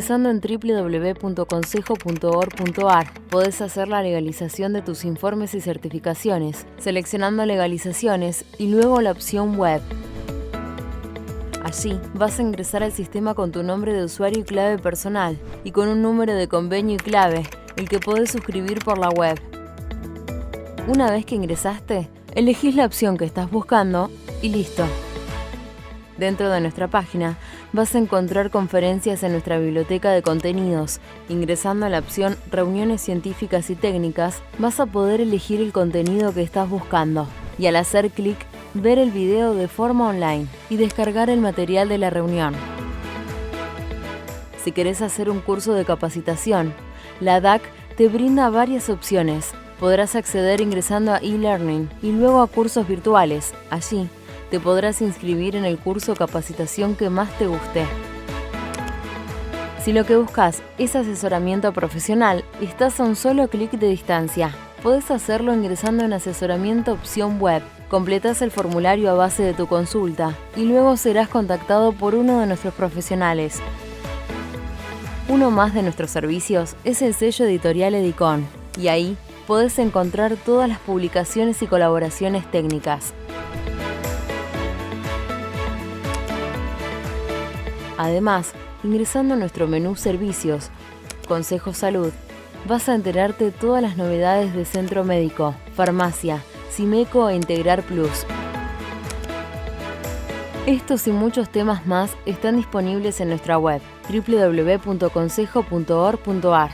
Ingresando en www.consejo.org.ar podés hacer la legalización de tus informes y certificaciones, seleccionando legalizaciones y luego la opción web. Allí vas a ingresar al sistema con tu nombre de usuario y clave personal y con un número de convenio y clave, el que podés suscribir por la web. Una vez que ingresaste, elegís la opción que estás buscando y listo. Dentro de nuestra página vas a encontrar conferencias en nuestra biblioteca de contenidos. Ingresando a la opción Reuniones científicas y técnicas, vas a poder elegir el contenido que estás buscando y al hacer clic, ver el video de forma online y descargar el material de la reunión. Si querés hacer un curso de capacitación, la DAC te brinda varias opciones. Podrás acceder ingresando a e-learning y luego a cursos virtuales. Allí te podrás inscribir en el curso o capacitación que más te guste. Si lo que buscas es asesoramiento profesional, estás a un solo clic de distancia. Podés hacerlo ingresando en Asesoramiento opción web. Completás el formulario a base de tu consulta y luego serás contactado por uno de nuestros profesionales. Uno más de nuestros servicios es el sello editorial Edicon, y ahí podés encontrar todas las publicaciones y colaboraciones técnicas. Además, ingresando a nuestro menú Servicios, Consejo Salud, vas a enterarte de todas las novedades de Centro Médico, Farmacia, Simeco e Integrar Plus. Estos y muchos temas más están disponibles en nuestra web www.consejo.org.ar.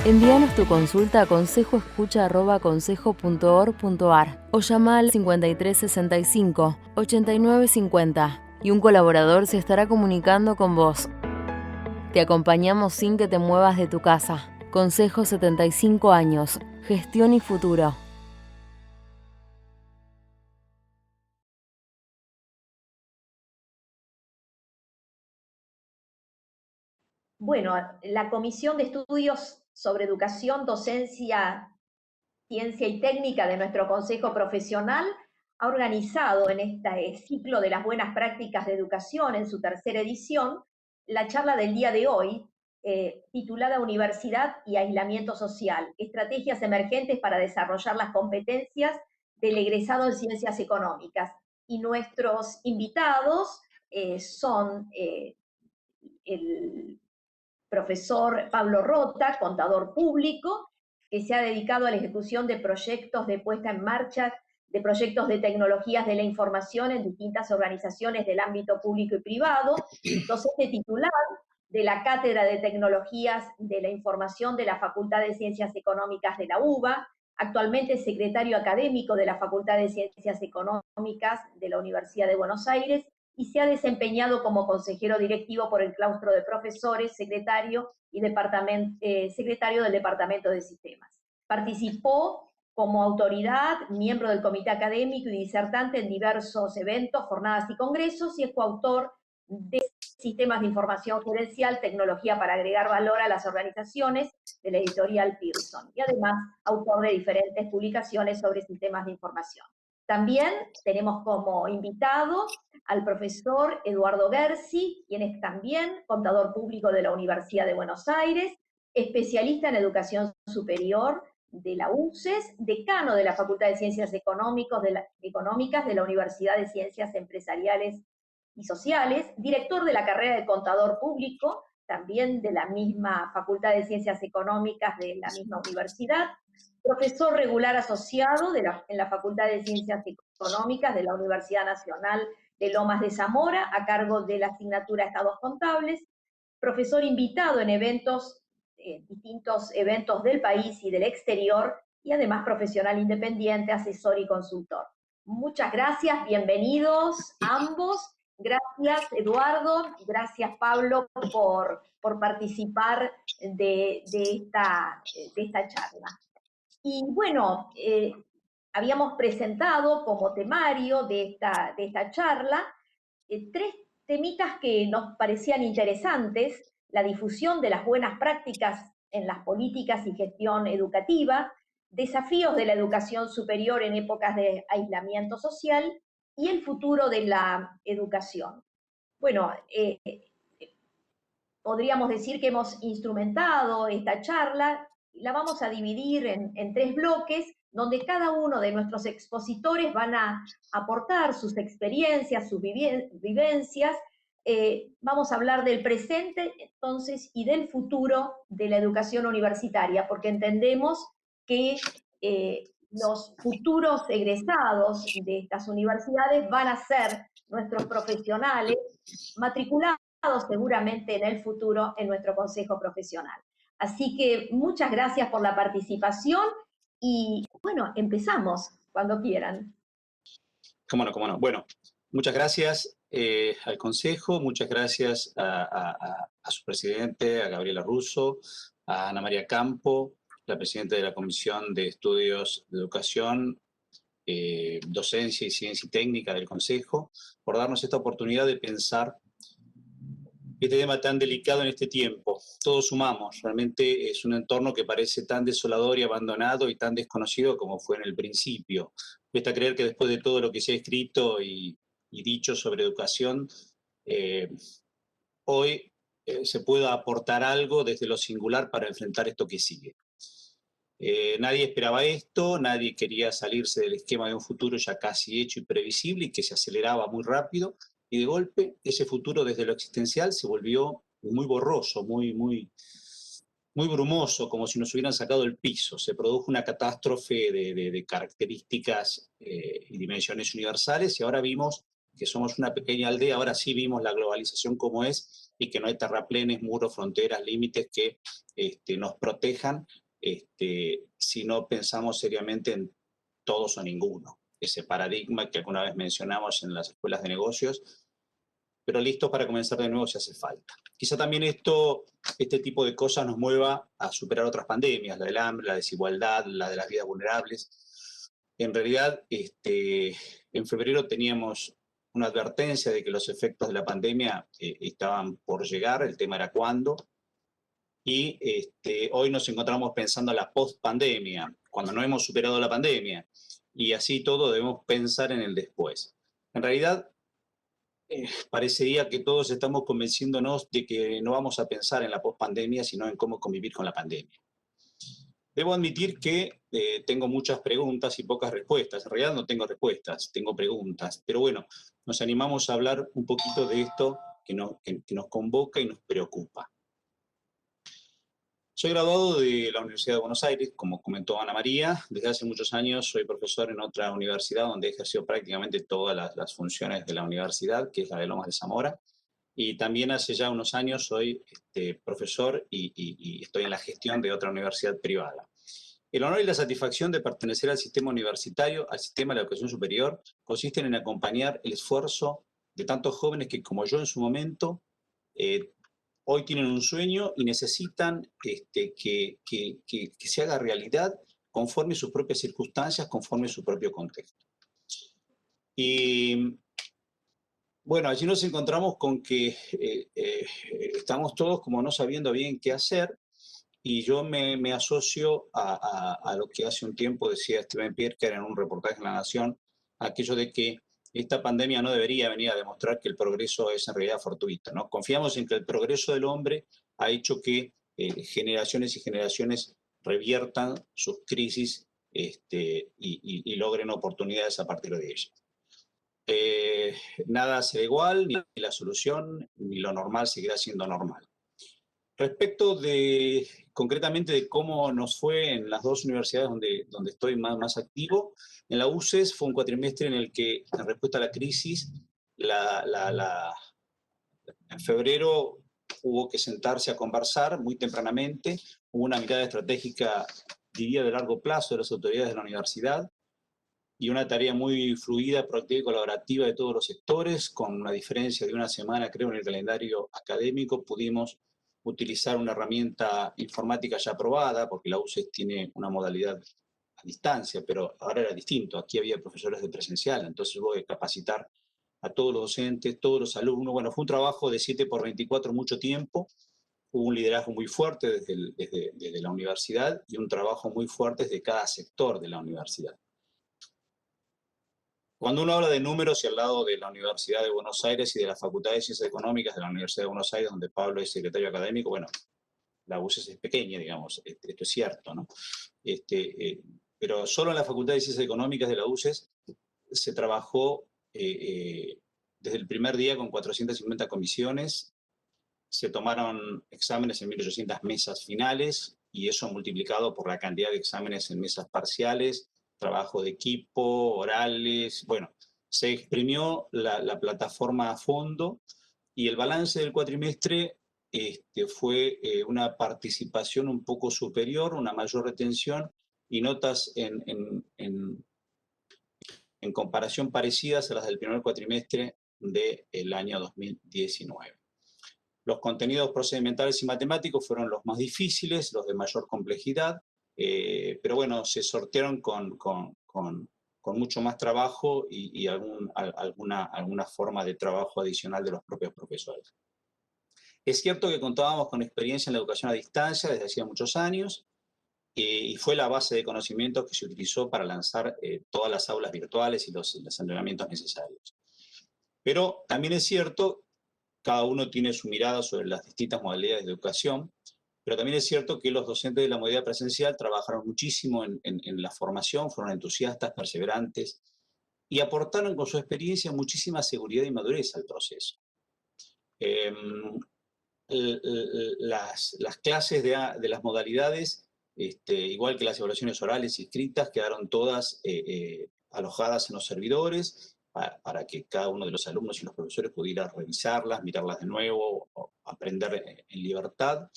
Envíanos tu consulta a consejoescucha@consejo.org.ar o llama al 5365 8950 y un colaborador se estará comunicando con vos. Te acompañamos sin que te muevas de tu casa. Consejo 75 años. Gestión y futuro. Bueno, la Comisión de Estudios sobre Educación, Docencia, Ciencia y Técnica de nuestro Consejo Profesional ha organizado en este ciclo de las buenas prácticas de educación, en su tercera edición, la charla del día de hoy, titulada Universidad y Aislamiento Social, estrategias emergentes para desarrollar las competencias del egresado en Ciencias Económicas. Y nuestros invitados son el profesor Pablo Rota, contador público, que se ha dedicado a la ejecución de proyectos de puesta en marcha de proyectos de tecnologías de la información en distintas organizaciones del ámbito público y privado, docente titular de la Cátedra de Tecnologías de la Información de la Facultad de Ciencias Económicas de la UBA, actualmente secretario académico de la Facultad de Ciencias Económicas de la Universidad de Buenos Aires, y se ha desempeñado como consejero directivo por el claustro de profesores, secretario secretario del Departamento de Sistemas. Participó como autoridad, miembro del comité académico y disertante en diversos eventos, jornadas y congresos, y es coautor de Sistemas de Información Gerencial, Tecnología para agregar valor a las organizaciones, de la editorial Pearson, y además autor de diferentes publicaciones sobre sistemas de información. También tenemos como invitado al profesor Eduardo Gersi, quien es también contador público de la Universidad de Buenos Aires, especialista en educación superior de la UCES, decano de la Facultad de Ciencias Económicas de la Universidad de Ciencias Empresariales y Sociales, director de la carrera de contador público, también de la misma Facultad de Ciencias Económicas de la misma universidad, profesor regular asociado en la Facultad de Ciencias Económicas de la Universidad Nacional de Lomas de Zamora, a cargo de la asignatura Estados Contables, profesor invitado en distintos eventos del país y del exterior, y además profesional independiente, asesor y consultor. Muchas gracias, bienvenidos ambos. Gracias, Eduardo, gracias, Pablo, por participar de esta charla. Y bueno, habíamos presentado como temario de esta charla tres temitas que nos parecían interesantes: la difusión de las buenas prácticas en las políticas y gestión educativa, desafíos de la educación superior en épocas de aislamiento social y el futuro de la educación. Bueno, podríamos decir que hemos instrumentado esta charla, la vamos a dividir en tres bloques, donde cada uno de nuestros expositores van a aportar sus experiencias, sus vivencias. Vamos a hablar del presente, entonces, y del futuro de la educación universitaria, porque entendemos que los futuros egresados de estas universidades van a ser nuestros profesionales matriculados seguramente en el futuro en nuestro consejo profesional. Así que muchas gracias por la participación y bueno, empezamos cuando quieran. Cómo no, cómo no. Bueno, muchas gracias al Consejo, muchas gracias a su presidente, a Gabriela Russo, a Ana María Campo, la presidenta de la Comisión de Estudios de Educación, Docencia y Ciencia y Técnica del Consejo, por darnos esta oportunidad de pensar este tema tan delicado en este tiempo. Todos sumamos, realmente es un entorno que parece tan desolador y abandonado y tan desconocido como fue en el principio. Cuesta creer que después de todo lo que se ha escrito y dicho sobre educación, hoy se pueda aportar algo desde lo singular para enfrentar esto que sigue. Nadie esperaba esto, nadie quería salirse del esquema de un futuro ya casi hecho y previsible y que se aceleraba muy rápido, y de golpe ese futuro desde lo existencial se volvió muy borroso, muy brumoso, como si nos hubieran sacado el piso. Se produjo una catástrofe de características y dimensiones universales, y ahora vimos que somos una pequeña aldea, ahora sí vimos la globalización como es, y que no hay terraplenes, muros, fronteras, límites que nos protejan si no pensamos seriamente en todos o ninguno. Ese paradigma que alguna vez mencionamos en las escuelas de negocios, pero listos para comenzar de nuevo si hace falta. Quizá también este tipo de cosas nos mueva a superar otras pandemias, la del hambre, la desigualdad, la de las vidas vulnerables. En realidad, en febrero teníamos una advertencia de que los efectos de la pandemia estaban por llegar, el tema era cuándo, y hoy nos encontramos pensando en la post-pandemia, cuando no hemos superado la pandemia, y así todo debemos pensar en el después. En realidad, parecería que todos estamos convenciéndonos de que no vamos a pensar en la post-pandemia, sino en cómo convivir con la pandemia. Debo admitir que tengo muchas preguntas y pocas respuestas. En realidad no tengo respuestas, tengo preguntas. Pero bueno, nos animamos a hablar un poquito de esto que nos convoca y nos preocupa. Soy graduado de la Universidad de Buenos Aires, como comentó Ana María. Desde hace muchos años soy profesor en otra universidad donde he ejercido prácticamente todas las funciones de la universidad, que es la de Lomas de Zamora. Y también hace ya unos años soy profesor y estoy en la gestión de otra universidad privada. El honor y la satisfacción de pertenecer al sistema universitario, al sistema de la educación superior, consisten en acompañar el esfuerzo de tantos jóvenes que, como yo en su momento, hoy tienen un sueño y necesitan que se haga realidad conforme sus propias circunstancias, conforme su propio contexto. Y bueno, allí nos encontramos con que estamos todos como no sabiendo bien qué hacer, y yo me asocio a lo que hace un tiempo decía Steven Pierker en un reportaje en La Nación, aquello de que esta pandemia no debería venir a demostrar que el progreso es en realidad fortuito, ¿no? Confiamos en que el progreso del hombre ha hecho que generaciones y generaciones reviertan sus crisis y logren oportunidades a partir de ellas. Nada será igual, ni la solución, ni lo normal seguirá siendo normal. Respecto concretamente de cómo nos fue en las dos universidades donde estoy más activo, en la UCES fue un cuatrimestre en el que, en respuesta a la crisis, en febrero hubo que sentarse a conversar muy tempranamente, hubo una mirada estratégica, diría, de largo plazo de las autoridades de la universidad, y una tarea muy fluida, proactiva y colaborativa de todos los sectores, con una diferencia de una semana, creo, en el calendario académico. Pudimos utilizar una herramienta informática ya aprobada, porque la UCES tiene una modalidad a distancia, pero ahora era distinto. Aquí había profesores de presencial, entonces hubo que capacitar a todos los docentes, todos los alumnos. Bueno, fue un trabajo de 7x24, mucho tiempo. Hubo un liderazgo muy fuerte desde la universidad y un trabajo muy fuerte desde cada sector de la universidad. Cuando uno habla de números y al lado de la Universidad de Buenos Aires y de la Facultad de Ciencias Económicas de la Universidad de Buenos Aires, donde Pablo es secretario académico, bueno, la UCES es pequeña, digamos, esto es cierto, ¿no? Pero solo en la Facultad de Ciencias Económicas de la UCES se trabajó desde el primer día con 450 comisiones, se tomaron exámenes en 1.800 mesas finales y eso multiplicado por la cantidad de exámenes en mesas parciales, trabajo de equipo, orales, bueno, se exprimió la plataforma a fondo y el balance del cuatrimestre fue una participación un poco superior, una mayor retención y notas en comparación parecidas a las del primer cuatrimestre del año 2019. Los contenidos procedimentales y matemáticos fueron los más difíciles, los de mayor complejidad, pero bueno, se sortearon con mucho más trabajo y alguna forma de trabajo adicional de los propios profesores. Es cierto que contábamos con experiencia en la educación a distancia desde hacía muchos años y fue la base de conocimientos que se utilizó para lanzar todas las aulas virtuales y los entrenamientos necesarios. Pero también es cierto, cada uno tiene su mirada sobre las distintas modalidades de educación, pero también es cierto que los docentes de la modalidad presencial trabajaron muchísimo en la formación, fueron entusiastas, perseverantes y aportaron con su experiencia muchísima seguridad y madurez al proceso. Las clases de las modalidades, igual que las evaluaciones orales y escritas, quedaron todas alojadas en los servidores para que cada uno de los alumnos y los profesores pudiera revisarlas, mirarlas de nuevo, aprender en libertad,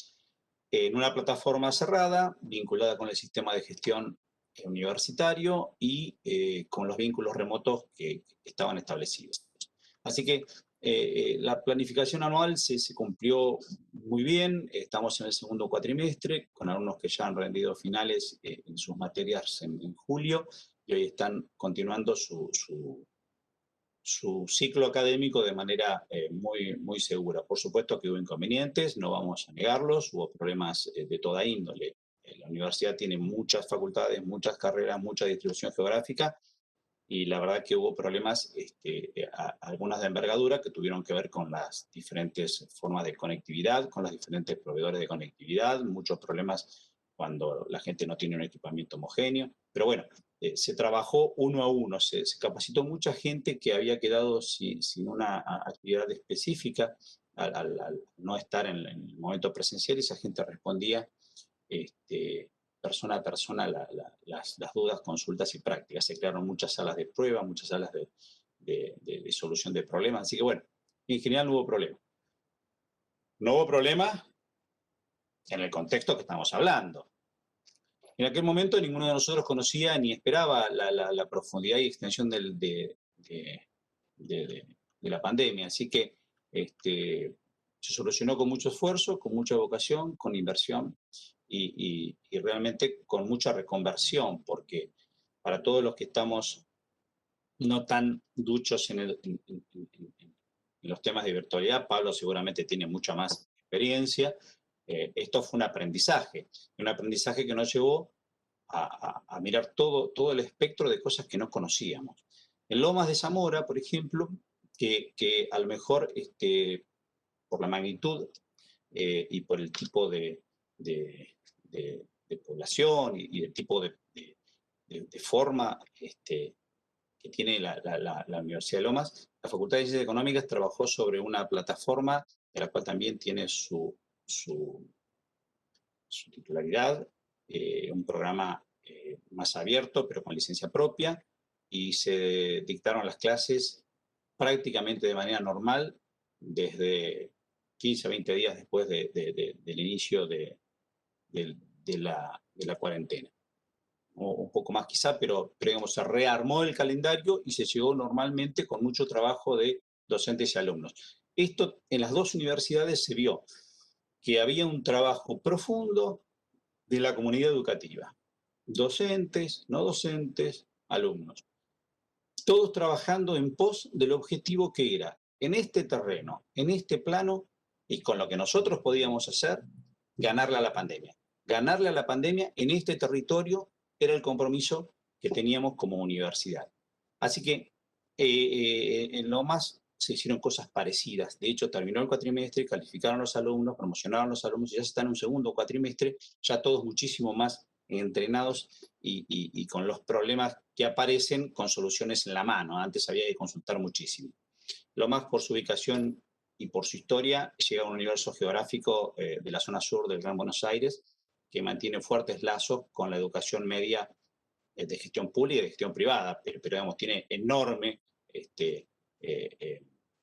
en una plataforma cerrada, vinculada con el sistema de gestión universitario y con los vínculos remotos que estaban establecidos. Así que la planificación anual se cumplió muy bien, estamos en el segundo cuatrimestre, con alumnos que ya han rendido finales en sus materias en julio y hoy están continuando su ciclo académico de manera muy segura. Por supuesto que hubo inconvenientes, no vamos a negarlos, hubo problemas de toda índole. La universidad tiene muchas facultades, muchas carreras, mucha distribución geográfica, y la verdad que hubo problemas, algunas de envergadura, que tuvieron que ver con las diferentes formas de conectividad, con los diferentes proveedores de conectividad, muchos problemas cuando la gente no tiene un equipamiento homogéneo, pero bueno, se trabajó uno a uno, se capacitó mucha gente que había quedado sin una actividad específica al no estar en el momento presencial, y esa gente respondía persona a persona las dudas, consultas y prácticas. Se crearon muchas salas de prueba, muchas salas de solución de problemas. Así que bueno, en general no hubo problema. No hubo problema en el contexto que estamos hablando. En aquel momento ninguno de nosotros conocía ni esperaba la profundidad y extensión de la pandemia. Así que se solucionó con mucho esfuerzo, con mucha vocación, con inversión y realmente con mucha reconversión, porque para todos los que estamos no tan duchos en los temas de virtualidad, Pablo seguramente tiene mucha más experiencia, esto fue un aprendizaje que nos llevó a mirar todo el espectro de cosas que no conocíamos. En Lomas de Zamora, por ejemplo, que a lo mejor por la magnitud y por el tipo de población y el tipo de forma que tiene la Universidad de Lomas, la Facultad de Ciencias Económicas trabajó sobre una plataforma de la cual también tiene su titularidad, un programa más abierto, pero con licencia propia, y se dictaron las clases prácticamente de manera normal desde 15 a 20 días después del inicio de la cuarentena. O un poco más quizá, pero digamos, se rearmó el calendario y se llegó normalmente con mucho trabajo de docentes y alumnos. Esto en las dos universidades se vio que había un trabajo profundo de la comunidad educativa. Docentes, no docentes, alumnos. Todos trabajando en pos del objetivo que era, en este terreno, en este plano, y con lo que nosotros podíamos hacer, ganarle a la pandemia. Ganarle a la pandemia en este territorio era el compromiso que teníamos como universidad. Así que en lo más se hicieron cosas parecidas. De hecho, terminó el cuatrimestre, calificaron los alumnos, promocionaron los alumnos y ya están en un segundo cuatrimestre, ya todos muchísimo más entrenados y con los problemas que aparecen con soluciones en la mano. Antes había que consultar muchísimo. Lo más por su ubicación y por su historia, llega a un universo geográfico de la zona sur del Gran Buenos Aires, que mantiene fuertes lazos con la educación media de gestión pública y de gestión privada, pero digamos, tiene enorme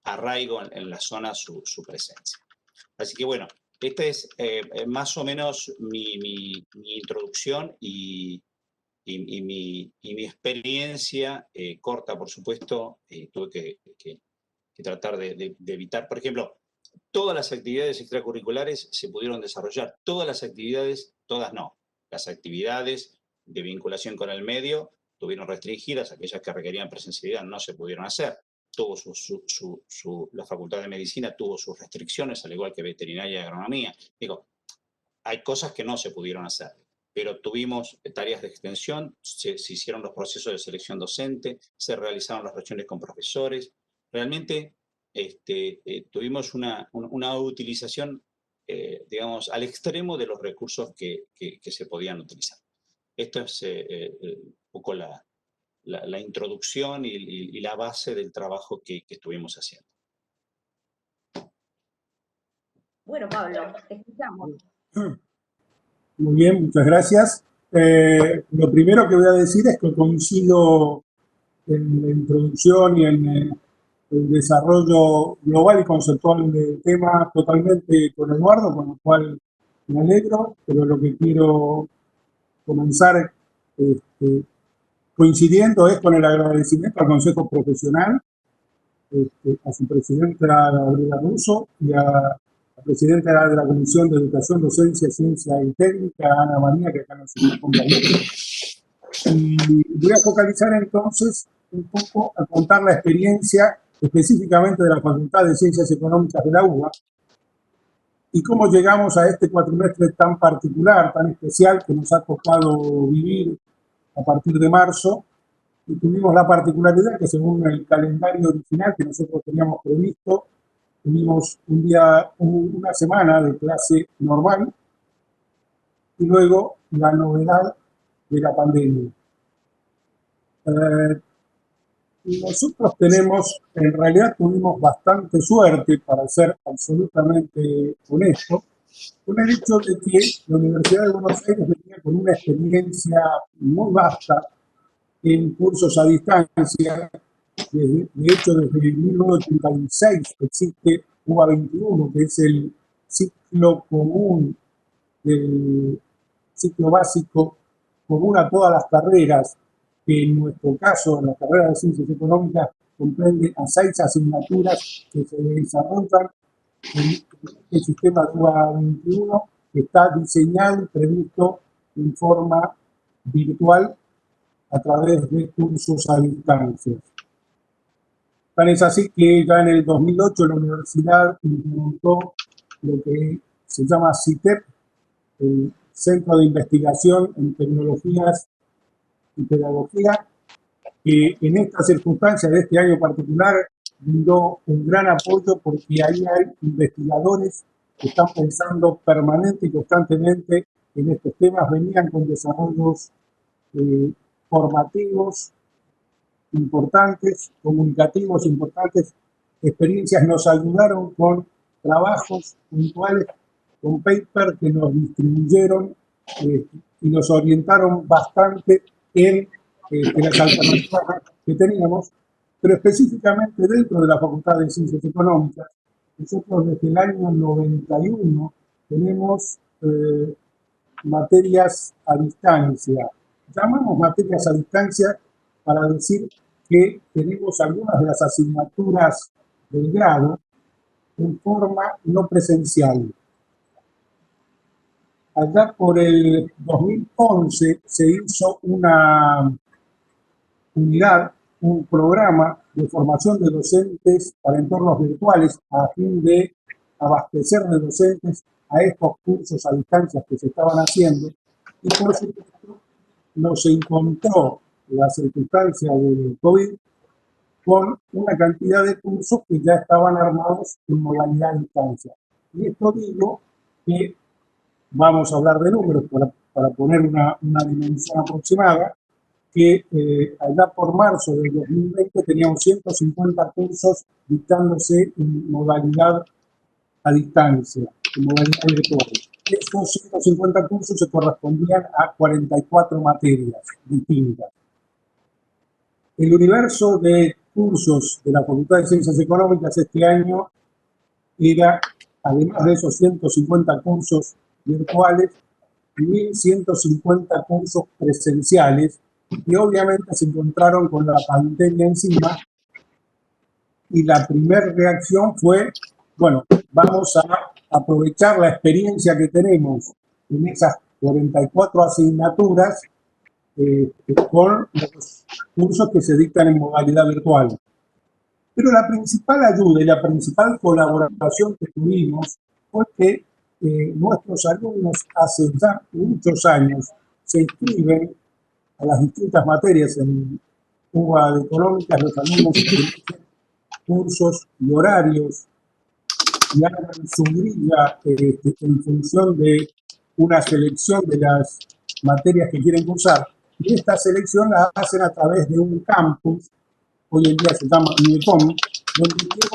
arraigo en la zona su presencia. Así que bueno, esta es más o menos mi introducción y mi experiencia corta, por supuesto. Tuve que tratar de evitar, por ejemplo, todas las actividades extracurriculares se pudieron desarrollar, todas las actividades, todas no, las actividades de vinculación con el medio tuvieron restringidas, aquellas que requerían presencialidad no se pudieron hacer. La Facultad de Medicina tuvo sus restricciones, al igual que Veterinaria y Agronomía. Digo, hay cosas que no se pudieron hacer, pero tuvimos tareas de extensión, se hicieron los procesos de selección docente, se realizaron las reuniones con profesores. Realmente tuvimos una utilización, digamos, al extremo de los recursos que se podían utilizar. Esto es un poco la introducción y la base del trabajo que estuvimos haciendo. Bueno, Pablo, te escuchamos. Muy bien, muchas gracias. Lo primero que voy a decir es que coincido en la introducción y en el desarrollo global y conceptual del tema totalmente con Eduardo, con lo cual me alegro, pero lo que quiero comenzar coincidiendo es con el agradecimiento al Consejo Profesional, a su presidenta Gabriela Russo y a la presidenta de la Comisión de Educación, Docencia, Ciencia y Técnica, Ana María, que acá nos acompaña. Y voy a focalizar entonces un poco a contar la experiencia específicamente de la Facultad de Ciencias Económicas de la UBA y cómo llegamos a este cuatrimestre tan particular, tan especial que nos ha tocado vivir a partir de marzo. Y tuvimos la particularidad que según el calendario original que nosotros teníamos previsto, tuvimos una semana de clase normal y luego la novedad de la pandemia. Nosotros en realidad tuvimos bastante suerte, para ser absolutamente honesto, con el hecho de que la Universidad de Buenos Aires venía con una experiencia muy vasta en cursos a distancia. De hecho, desde 1986 existe UBA 21, que es el ciclo común, del ciclo básico común a todas las carreras, que en nuestro caso, en la carrera de Ciencias Económicas, comprende a 6 asignaturas que se desarrollan en el sistema de UBA 21, que está diseñado y previsto en forma virtual a través de cursos a distancia. Tan es así que ya en el 2008 la universidad implementó lo que se llama CITEP, el Centro de Investigación en Tecnologías y Pedagogía, que en estas circunstancias de este año particular brindó un gran apoyo porque ahí hay investigadores que están pensando permanente y constantemente en estos temas, venían con desarrollos formativos importantes, comunicativos importantes, experiencias nos ayudaron con trabajos puntuales, con paper que nos distribuyeron y nos orientaron bastante en las alternativas que teníamos, pero específicamente dentro de la Facultad de Ciencias Económicas, nosotros desde el año 91 tenemos materias a distancia. Llamamos materias a distancia para decir que tenemos algunas de las asignaturas del grado en forma no presencial. Allá por el 2011 se hizo una unidad, un programa de formación de docentes para entornos virtuales a fin de abastecer de docentes a estos cursos a distancia que se estaban haciendo, y por supuesto nos encontró la circunstancia del COVID con una cantidad de cursos que ya estaban armados en modalidad de distancia. Y esto digo que vamos a hablar de números para poner una dimensión aproximada, que allá por marzo del 2020 teníamos 150 cursos dictándose en modalidad a distancia, en modalidad virtual. Estos 150 cursos se correspondían a 44 materias distintas. El universo de cursos de la Facultad de Ciencias Económicas este año era, además de esos 150 cursos virtuales, 1.150 cursos presenciales, y obviamente se encontraron con la pandemia encima, y la primera reacción fue, bueno, vamos a aprovechar la experiencia que tenemos en esas 44 asignaturas con los cursos que se dictan en modalidad virtual. Pero la principal ayuda y la principal colaboración que tuvimos fue que nuestros alumnos hace ya muchos años se inscriben a las distintas materias en UBA de Económicas, los alumnos eligen cursos y horarios y hagan su grilla en función de una selección de las materias que quieren cursar. Y esta selección la hacen a través de un campus, hoy en día se llama UNECOM, donde tienen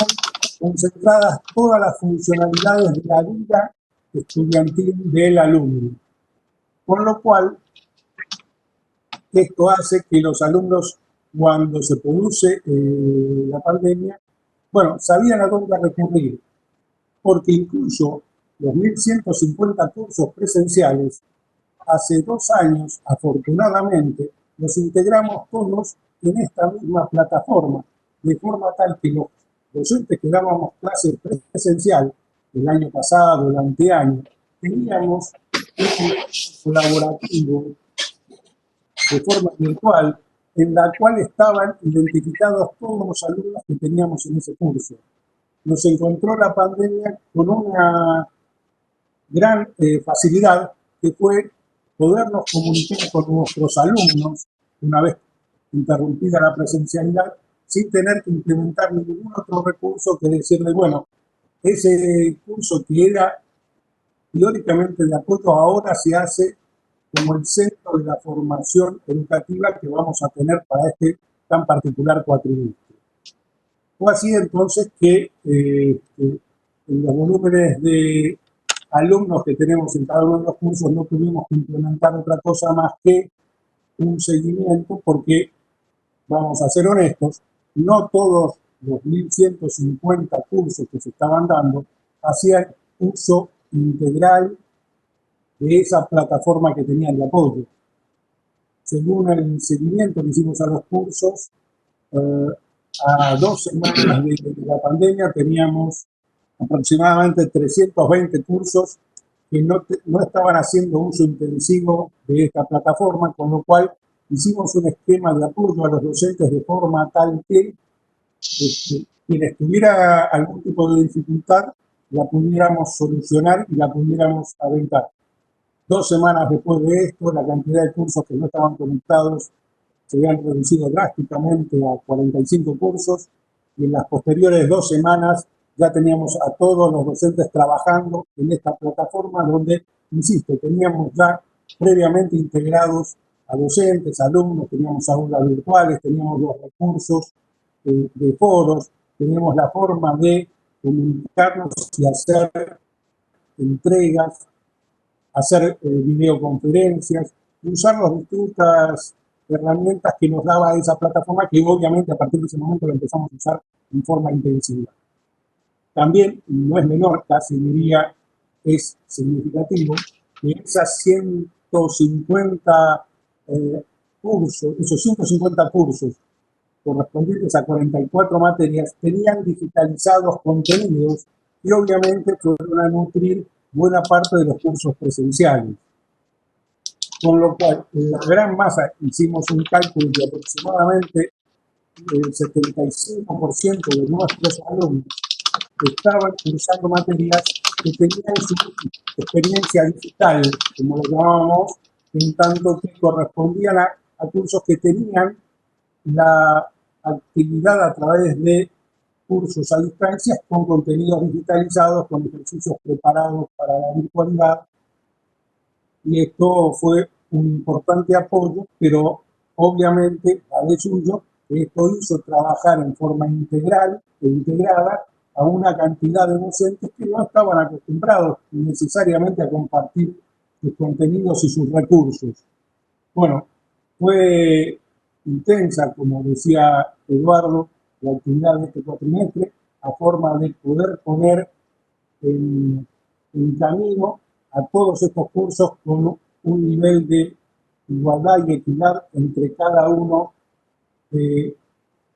concentradas todas las funcionalidades de la vida estudiantil del alumno. Con lo cual, esto hace que los alumnos, cuando se produce la pandemia, bueno, sabían a dónde recurrir, porque incluso los 1.150 cursos presenciales, hace 2 años, afortunadamente, los integramos todos en esta misma plataforma, de forma tal que los docentes que dábamos clases presencial el año pasado, el anteaño, teníamos un colaborativo de forma virtual en la cual estaban identificados todos los alumnos que teníamos en ese curso. Nos encontró la pandemia con una gran facilidad, que fue podernos comunicar con nuestros alumnos una vez interrumpida la presencialidad, sin tener que implementar ningún otro recurso que decirle, bueno, ese curso que era teóricamente de acuerdo ahora se hace como el centro de la formación educativa que vamos a tener para este tan particular cuatrimestre. Fue así entonces que en los volúmenes de alumnos que tenemos en cada uno de los cursos no tuvimos que implementar otra cosa más que un seguimiento, porque, vamos a ser honestos, no todos los 1.150 cursos que se estaban dando hacían uso integral de esa plataforma que tenían de apoyo. Según el seguimiento que hicimos a los cursos, a 2 semanas de la pandemia teníamos aproximadamente 320 cursos que no estaban haciendo uso intensivo de esta plataforma, con lo cual hicimos un esquema de apoyo a los docentes de forma tal que quienes tuviera algún tipo de dificultad la pudiéramos solucionar y la pudiéramos aventar. 2 semanas después de esto, la cantidad de cursos que no estaban conectados se habían reducido drásticamente a 45 cursos, y en las posteriores 2 semanas ya teníamos a todos los docentes trabajando en esta plataforma donde, insisto, teníamos ya previamente integrados a docentes, alumnos, teníamos aulas virtuales, teníamos los recursos de foros, teníamos la forma de comunicarnos y hacer entregas, hacer videoconferencias, y usar las distintas herramientas que nos daba esa plataforma, que obviamente a partir de ese momento la empezamos a usar en forma intensiva. También, y no es menor, casi diría es significativo, que esas 150 cursos, esos 150 cursos correspondientes a 44 materias, tenían digitalizados contenidos y obviamente fueron a nutrir buena parte de los cursos presenciales. Con lo cual, en la gran masa hicimos un cálculo de aproximadamente el 75% de nuestros alumnos estaban cursando materias que tenían su experiencia digital, como lo llamábamos, en tanto que correspondían a cursos que tenían la actividad a través de cursos a distancia con contenidos digitalizados, con ejercicios preparados para la virtualidad. Y esto fue un importante apoyo, pero obviamente a de suyo que esto hizo trabajar en forma integral e integrada a una cantidad de docentes que no estaban acostumbrados necesariamente a compartir sus contenidos y sus recursos. Bueno, fue intensa, como decía Eduardo, la actividad de este cuatrimestre, a forma de poder poner en camino a todos estos cursos con un nivel de igualdad y equidad entre cada uno de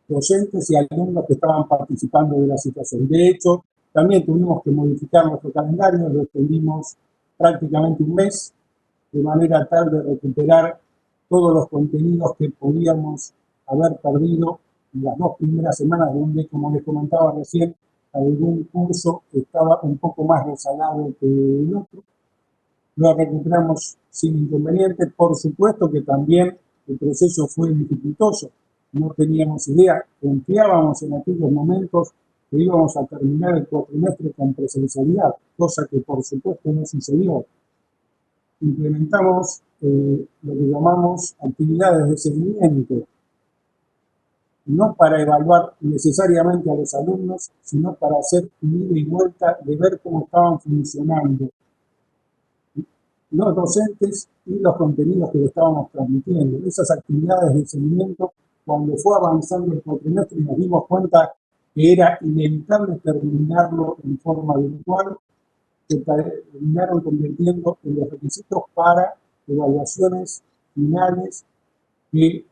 docentes y alumnos que estaban participando de la situación. De hecho, también tuvimos que modificar nuestro calendario, lo extendimos prácticamente un mes, de manera tal de recuperar todos los contenidos que podíamos haber perdido en las 2 primeras semanas, donde, como les comentaba recién, algún curso estaba un poco más rezagado que el otro. Lo recuperamos sin inconveniente. Por supuesto que también el proceso fue dificultoso. No teníamos idea, confiábamos en aquellos momentos que íbamos a terminar el cuatrimestre con presencialidad, cosa que por supuesto no sucedió. Implementamos lo que llamamos actividades de seguimiento, no para evaluar necesariamente a los alumnos, sino para hacer un ida y vuelta de ver cómo estaban funcionando los docentes y los contenidos que le estábamos transmitiendo. Esas actividades de seguimiento, cuando fue avanzando el cuatrimestre y nos dimos cuenta que era inevitable terminarlo en forma virtual, se terminaron convirtiendo en los requisitos para evaluaciones finales que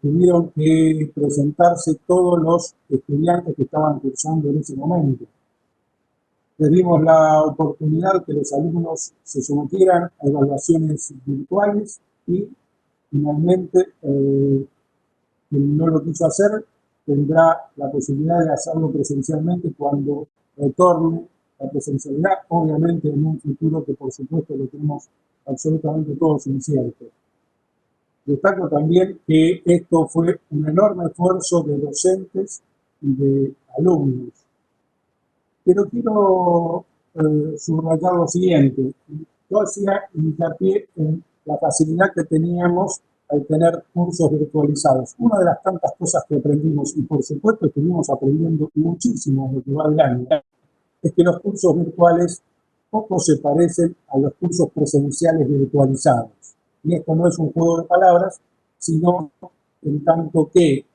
tuvieron que presentarse todos los estudiantes que estaban cursando en ese momento. Les dimos la oportunidad que los alumnos se sometieran a evaluaciones virtuales y finalmente quien no lo quiso hacer tendrá la posibilidad de hacerlo presencialmente cuando retorne la presencialidad, obviamente en un futuro que por supuesto lo tenemos absolutamente todos incierto. Destaco también que esto fue un enorme esfuerzo de docentes y de alumnos. Pero quiero subrayar lo siguiente. Yo hacía hincapié en la facilidad que teníamos al tener cursos virtualizados. Una de las tantas cosas que aprendimos, y por supuesto estuvimos aprendiendo muchísimo en lo que va del año, es que los cursos virtuales poco se parecen a los cursos presenciales virtualizados. Y esto no es un juego de palabras, sino en tanto que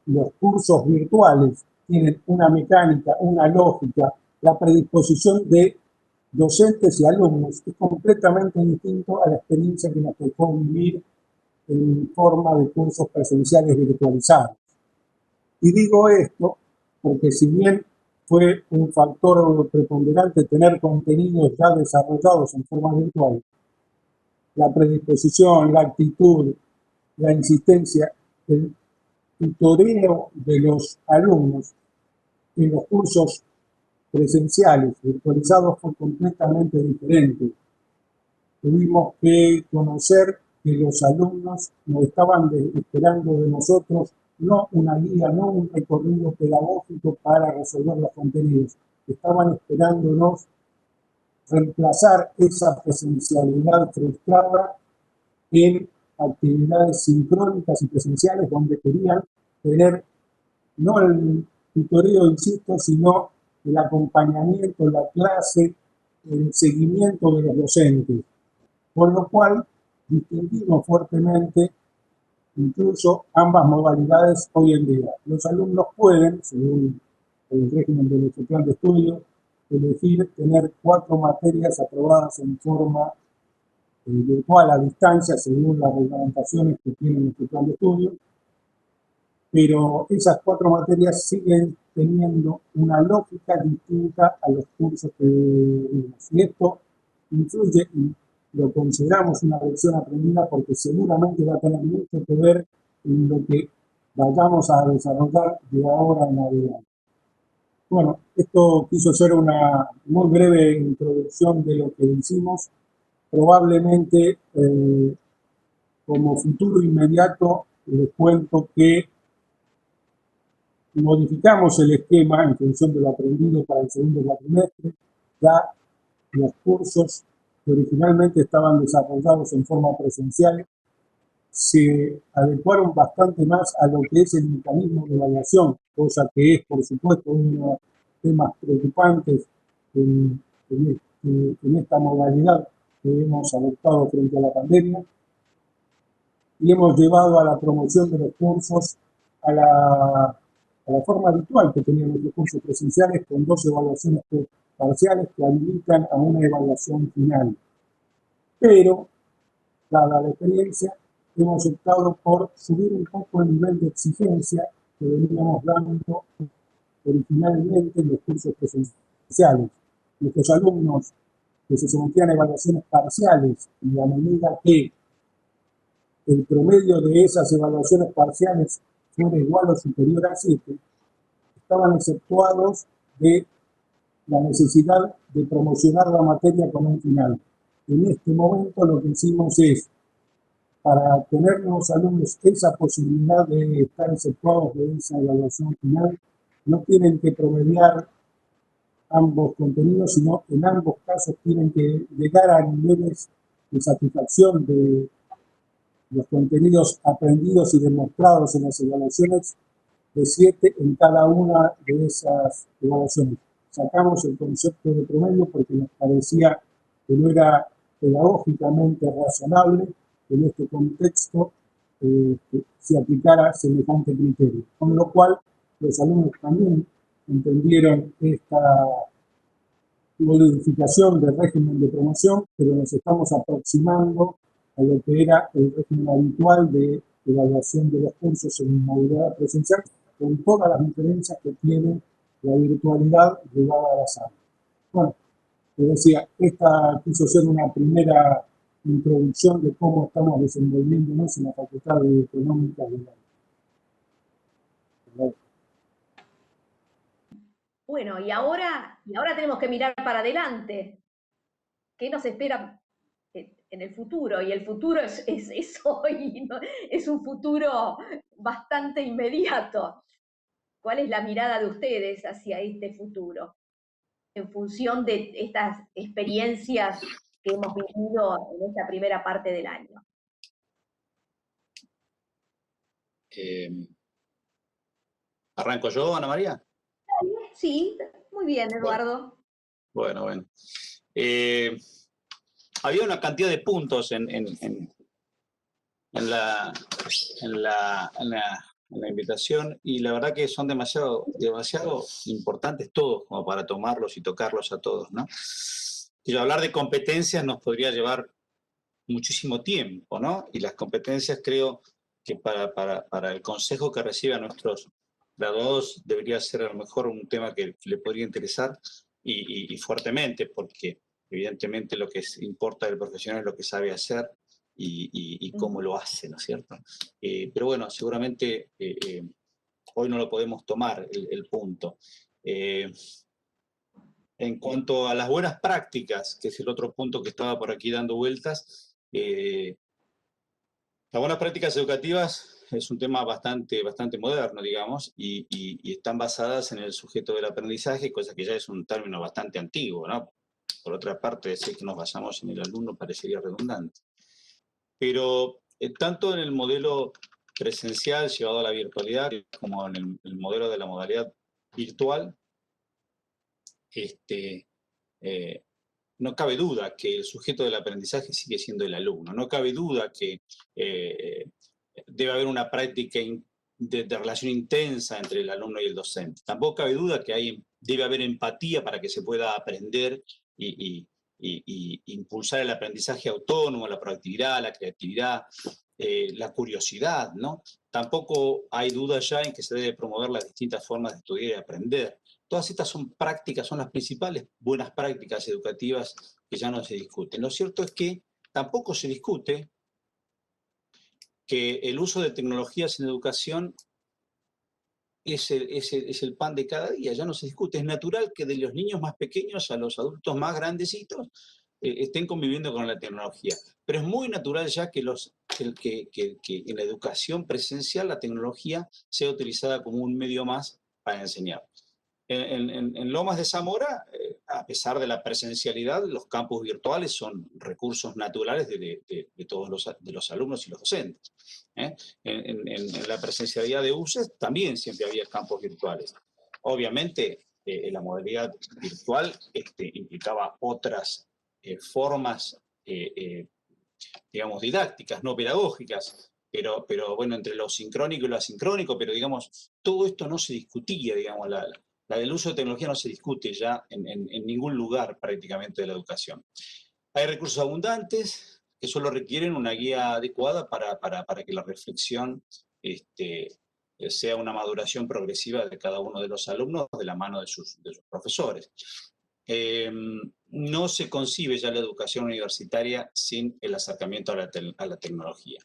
los cursos virtuales tienen una mecánica, una lógica, la predisposición de docentes y alumnos es completamente distinto a la experiencia que nos tocó vivir en forma de cursos presenciales virtualizados. Y digo esto porque si bien fue un factor preponderante tener contenidos ya desarrollados en forma virtual, la predisposición, la actitud, la insistencia, el tutoreo de los alumnos en los cursos presenciales virtualizados fue completamente diferente. Tuvimos que conocer que los alumnos nos estaban esperando de nosotros no una guía, no un recorrido pedagógico para resolver los contenidos. Estaban esperándonos reemplazar esa presencialidad frustrada en actividades sincrónicas y presenciales donde querían tener no el tutoreo, insisto, sino el acompañamiento, la clase, el seguimiento de los docentes. Por lo cual distinguimos fuertemente incluso ambas modalidades hoy en día. Los alumnos pueden, según el régimen de nuestro plan de estudio, elegir tener 4 materias aprobadas en forma virtual a distancia, según las reglamentaciones que tiene nuestro plan de estudio, pero esas 4 materias siguen teniendo una lógica distinta a los cursos que vimos. Y esto influye, y lo consideramos una lección aprendida porque seguramente va a tener mucho que ver en lo que vayamos a desarrollar de ahora en adelante. Bueno, esto quiso ser una muy breve introducción de lo que hicimos. Probablemente como futuro inmediato les cuento que modificamos el esquema en función de lo aprendido para el segundo cuatrimestre. Ya los cursos que originalmente estaban desarrollados en forma presencial se adecuaron bastante más a lo que es el mecanismo de evaluación, cosa que es, por supuesto, uno de los temas preocupantes en esta modalidad que hemos adoptado frente a la pandemia, y hemos llevado a la promoción de los cursos a la forma habitual que tenían nuestros cursos presenciales, con 2 evaluaciones parciales que habilitan a una evaluación final. Pero, dada la experiencia, hemos optado por subir un poco el nivel de exigencia que veníamos dando originalmente en los cursos presenciales. Nuestros alumnos que se sometían a evaluaciones parciales, y a medida que el promedio de esas evaluaciones parciales fuera igual o superior a 7, estaban exceptuados de la necesidad de promocionar la materia con un final. En este momento lo que hicimos es, para tener los alumnos esa posibilidad de estar exceptuados de esa evaluación final, no tienen que promediar ambos contenidos, sino en ambos casos tienen que llegar a niveles de satisfacción de los contenidos aprendidos y demostrados en las evaluaciones de 7 en cada una de esas evaluaciones. Sacamos el concepto de promedio porque nos parecía que no era pedagógicamente razonable que en este contexto se aplicara semejante criterio. Con lo cual, los alumnos también entendieron esta modificación del régimen de promoción, pero nos estamos aproximando a lo que era el régimen habitual de evaluación de los cursos en modalidad presencial, con todas las diferencias que tiene la virtualidad llevada a la sala. Bueno, les decía, esta quiso ser una primera introducción de cómo estamos desenvolviéndonos en la Facultad de Económicas de la. Bueno, y ahora tenemos que mirar para adelante. ¿Qué nos espera en el futuro? Y el futuro es hoy, ¿no? Es un futuro bastante inmediato. ¿Cuál es la mirada de ustedes hacia este futuro? En función de estas experiencias que hemos vivido en esta primera parte del año. ¿Arranco yo, Ana María? Sí, muy bien, Eduardo. Bueno. Había una cantidad de puntos en la invitación, y la verdad que son demasiado importantes todos como para tomarlos y tocarlos a todos, ¿no? Y hablar de competencias nos podría llevar muchísimo tiempo, ¿no? Y las competencias, creo que para el consejo que reciben a nuestros graduados debería ser a lo mejor un tema que le podría interesar y fuertemente, porque evidentemente lo que importa del profesional es lo que sabe hacer y cómo lo hace, ¿no es cierto? Pero bueno, seguramente hoy no lo podemos tomar el punto. En cuanto a las buenas prácticas, que es el otro punto que estaba por aquí dando vueltas, las buenas prácticas educativas es un tema bastante moderno, digamos, y están basadas en el sujeto del aprendizaje, cosa que ya es un término bastante antiguo, ¿no? Por otra parte, decir que nos basamos en el alumno parecería redundante. Pero tanto en el modelo presencial llevado a la virtualidad como en el modelo de la modalidad virtual, no cabe duda que el sujeto del aprendizaje sigue siendo el alumno. No cabe duda que debe haber una práctica de relación intensa entre el alumno y el docente. Tampoco cabe duda que debe haber empatía para que se pueda aprender y impulsar el aprendizaje autónomo, la proactividad, la creatividad, la curiosidad, ¿no? Tampoco hay duda ya en que se debe promover las distintas formas de estudiar y aprender. Todas estas son prácticas, son las principales buenas prácticas educativas que ya no se discuten. Lo cierto es que tampoco se discute que el uso de tecnologías en educación es el pan de cada día, ya no se discute. Es natural que de los niños más pequeños a los adultos más grandecitos estén conviviendo con la tecnología. Pero es muy natural ya que en la educación presencial la tecnología sea utilizada como un medio más para enseñar. En Lomas de Zamora, a pesar de la presencialidad, los campus virtuales son recursos naturales de todos los alumnos y los docentes. En la presencialidad de UCES también siempre había campos virtuales. Obviamente, la modalidad virtual implicaba otras formas, digamos, didácticas, no pedagógicas, pero bueno, entre lo sincrónico y lo asincrónico, pero digamos, todo esto no se discutía, digamos, la del uso de tecnología no se discute ya en ningún lugar prácticamente de la educación. Hay recursos abundantes que solo requieren una guía adecuada para que la reflexión sea una maduración progresiva de cada uno de los alumnos de la mano de sus profesores. No se concibe ya la educación universitaria sin el acercamiento a la tecnología.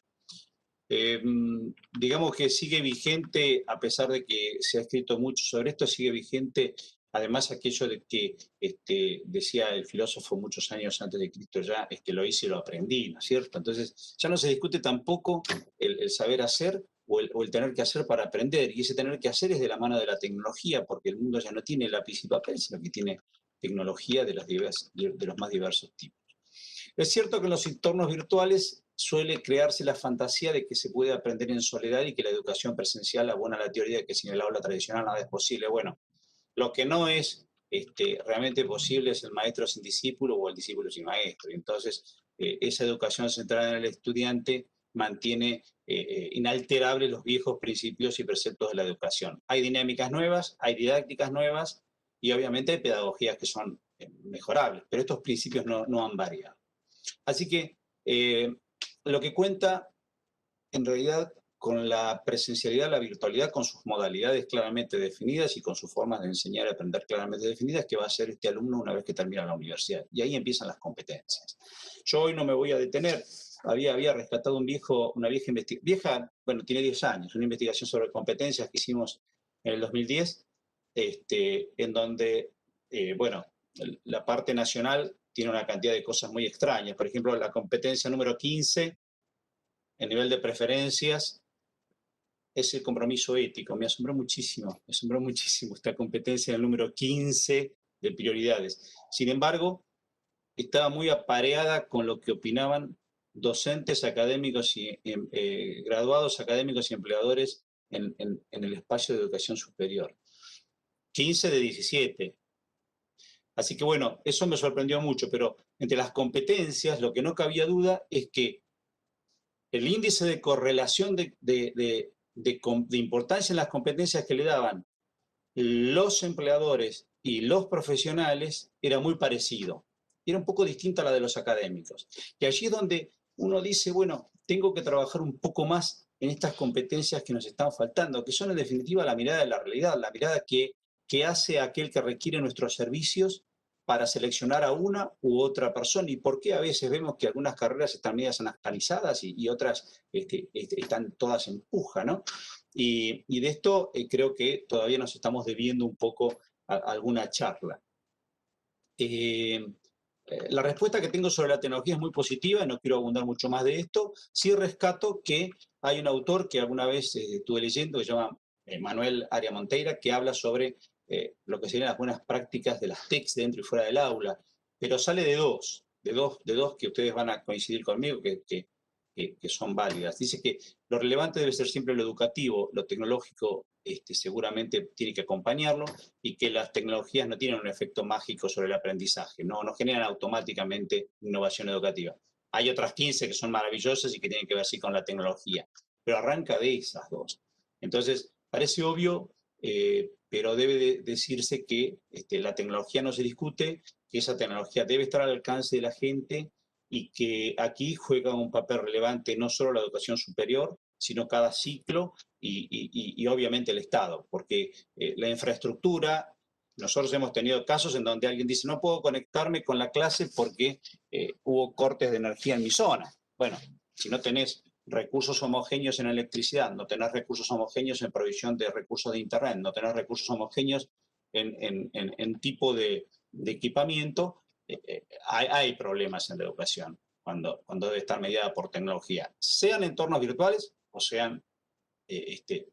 Digamos que sigue vigente, a pesar de que se ha escrito mucho sobre esto, sigue vigente además aquello de que decía el filósofo muchos años antes de Cristo ya, lo hice y lo aprendí, ¿no es cierto? Entonces ya no se discute tampoco el saber hacer o el tener que hacer para aprender, y ese tener que hacer es de la mano de la tecnología, porque el mundo ya no tiene lápiz y papel, sino que tiene tecnología de los más diversos tipos. Es cierto que en los entornos virtuales suele crearse la fantasía de que se puede aprender en soledad y que la educación presencial abona la teoría de que sin el aula tradicional nada es posible. Bueno, lo que no es realmente posible es el maestro sin discípulo o el discípulo sin maestro. Y entonces, esa educación centrada en el estudiante mantiene inalterables los viejos principios y preceptos de la educación. Hay dinámicas nuevas, hay didácticas nuevas y obviamente hay pedagogías que son mejorables, pero estos principios no han variado. Así que lo que cuenta en realidad con la presencialidad, la virtualidad, con sus modalidades claramente definidas y con sus formas de enseñar y aprender claramente definidas, que va a ser este alumno una vez que termina la universidad. Y ahí empiezan las competencias. Yo hoy no me voy a detener. Había rescatado una vieja investigación, bueno, tiene 10 años, una investigación sobre competencias que hicimos en el 2010, en donde, bueno, la parte nacional tiene una cantidad de cosas muy extrañas. Por ejemplo, la competencia número 15, el nivel de preferencias, es el compromiso ético. Me asombró muchísimo esta competencia del número 15 de prioridades. Sin embargo, estaba muy apareada con lo que opinaban docentes académicos y graduados académicos y empleadores en el espacio de educación superior. 15 de 17. Así que bueno, eso me sorprendió mucho, pero entre las competencias lo que no cabía duda es que el índice de correlación de importancia en las competencias que le daban los empleadores y los profesionales era muy parecido. Era un poco distinta a la de los académicos. Y allí es donde uno dice, bueno, tengo que trabajar un poco más en estas competencias que nos están faltando, que son en definitiva la mirada de la realidad, la mirada que hace aquel que requiere nuestros servicios para seleccionar a una u otra persona, y por qué a veces vemos que algunas carreras están medias anactalizadas y otras están todas en puja, ¿no? Y de esto creo que todavía nos estamos debiendo un poco a alguna charla. La respuesta que tengo sobre la tecnología es muy positiva y no quiero abundar mucho más de esto. Sí rescato que hay un autor que alguna vez estuve leyendo, que se llama Manuel Aria Monteira, que habla sobre lo que serían las buenas prácticas de las TICs dentro y fuera del aula, pero sale de dos que ustedes van a coincidir conmigo, que son válidas. Dice que lo relevante debe ser siempre lo educativo, lo tecnológico seguramente tiene que acompañarlo, y que las tecnologías no tienen un efecto mágico sobre el aprendizaje, no generan automáticamente innovación educativa. Hay otras 15 que son maravillosas y que tienen que ver sí con la tecnología, pero arranca de esas dos. Entonces, parece obvio, pero debe decirse que la tecnología no se discute, que esa tecnología debe estar al alcance de la gente y que aquí juega un papel relevante no solo la educación superior, sino cada ciclo y obviamente el Estado, porque la infraestructura, nosotros hemos tenido casos en donde alguien dice no puedo conectarme con la clase porque hubo cortes de energía en mi zona. Bueno, si no tenés recursos homogéneos en electricidad, no tenés recursos homogéneos en provisión de recursos de internet, no tenés recursos homogéneos en tipo de equipamiento, hay problemas en la educación cuando debe estar mediada por tecnología, sean entornos virtuales o sean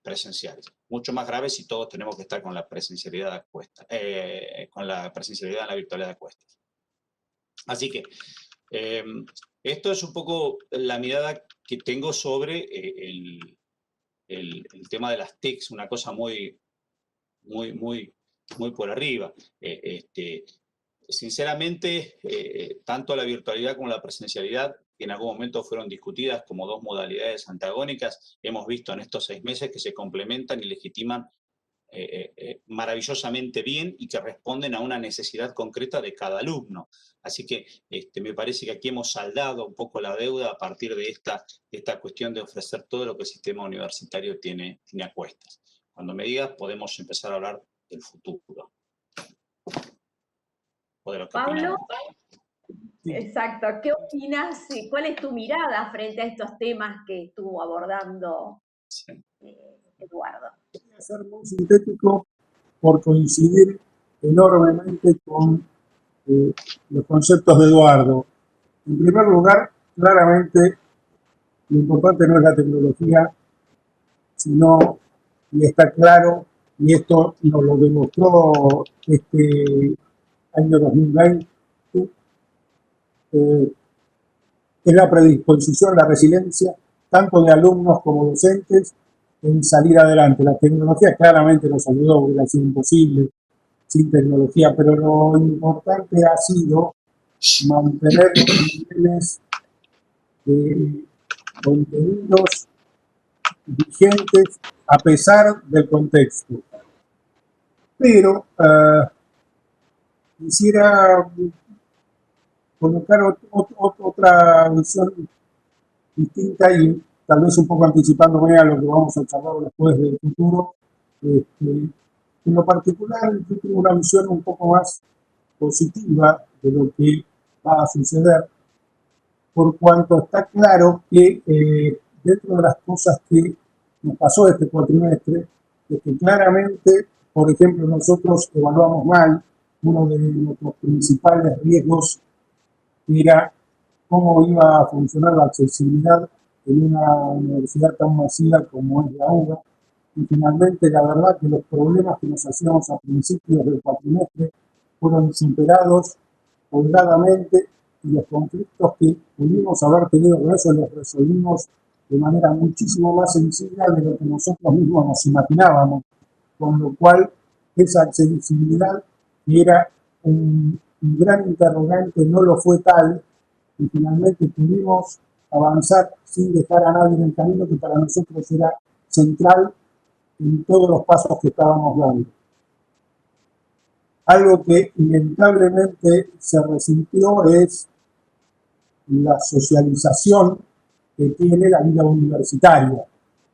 presenciales. Mucho más grave si todos tenemos que estar con la presencialidad a cuestas, con la presencialidad en la virtualidad a cuestas. Así que esto es un poco la mirada que tengo sobre el tema de las TICs, una cosa muy por arriba. Sinceramente, tanto la virtualidad como la presencialidad, que en algún momento fueron discutidas como dos modalidades antagónicas, hemos visto en estos 6 meses que se complementan y legitiman maravillosamente bien y que responden a una necesidad concreta de cada alumno. Así que me parece que aquí hemos saldado un poco la deuda a partir de esta cuestión de ofrecer todo lo que el sistema universitario tiene a cuestas. Cuando me digas, podemos empezar a hablar del futuro. O de lo que Pablo, opinamos. exacto. ¿Qué opinas? ¿Cuál es tu mirada frente a estos temas que estuvo abordando Eduardo? Voy a ser muy sintético por coincidir enormemente con los conceptos de Eduardo. En primer lugar, claramente, lo importante no es la tecnología, sino, y está claro, y esto nos lo demostró este año 2020, es la predisposición, la resiliencia, tanto de alumnos como docentes, en salir adelante. La tecnología claramente nos ayudó, hubiera sido imposible sin tecnología, pero lo importante ha sido mantener los niveles de contenidos vigentes a pesar del contexto. Pero quisiera colocar otra visión distinta y tal vez un poco anticipándome a lo que vamos a charlar después del futuro. En lo particular, yo tengo una visión un poco más positiva de lo que va a suceder, por cuanto está claro que dentro de las cosas que nos pasó este cuatrimestre, es que claramente, por ejemplo, nosotros evaluamos mal uno de nuestros principales riesgos, era cómo iba a funcionar la accesibilidad en una universidad tan masiva como es la UBA. Y finalmente, la verdad que los problemas que nos hacíamos a principios del cuatrimestre fueron superados holgadamente y los conflictos que pudimos haber tenido con eso los resolvimos de manera muchísimo más sencilla de lo que nosotros mismos nos imaginábamos, con lo cual esa accesibilidad, que era un gran interrogante, no lo fue tal, y finalmente pudimos avanzar sin dejar a nadie en el camino, que para nosotros era central en todos los pasos que estábamos dando. Algo que inevitablemente se resintió es la socialización que tiene la vida universitaria.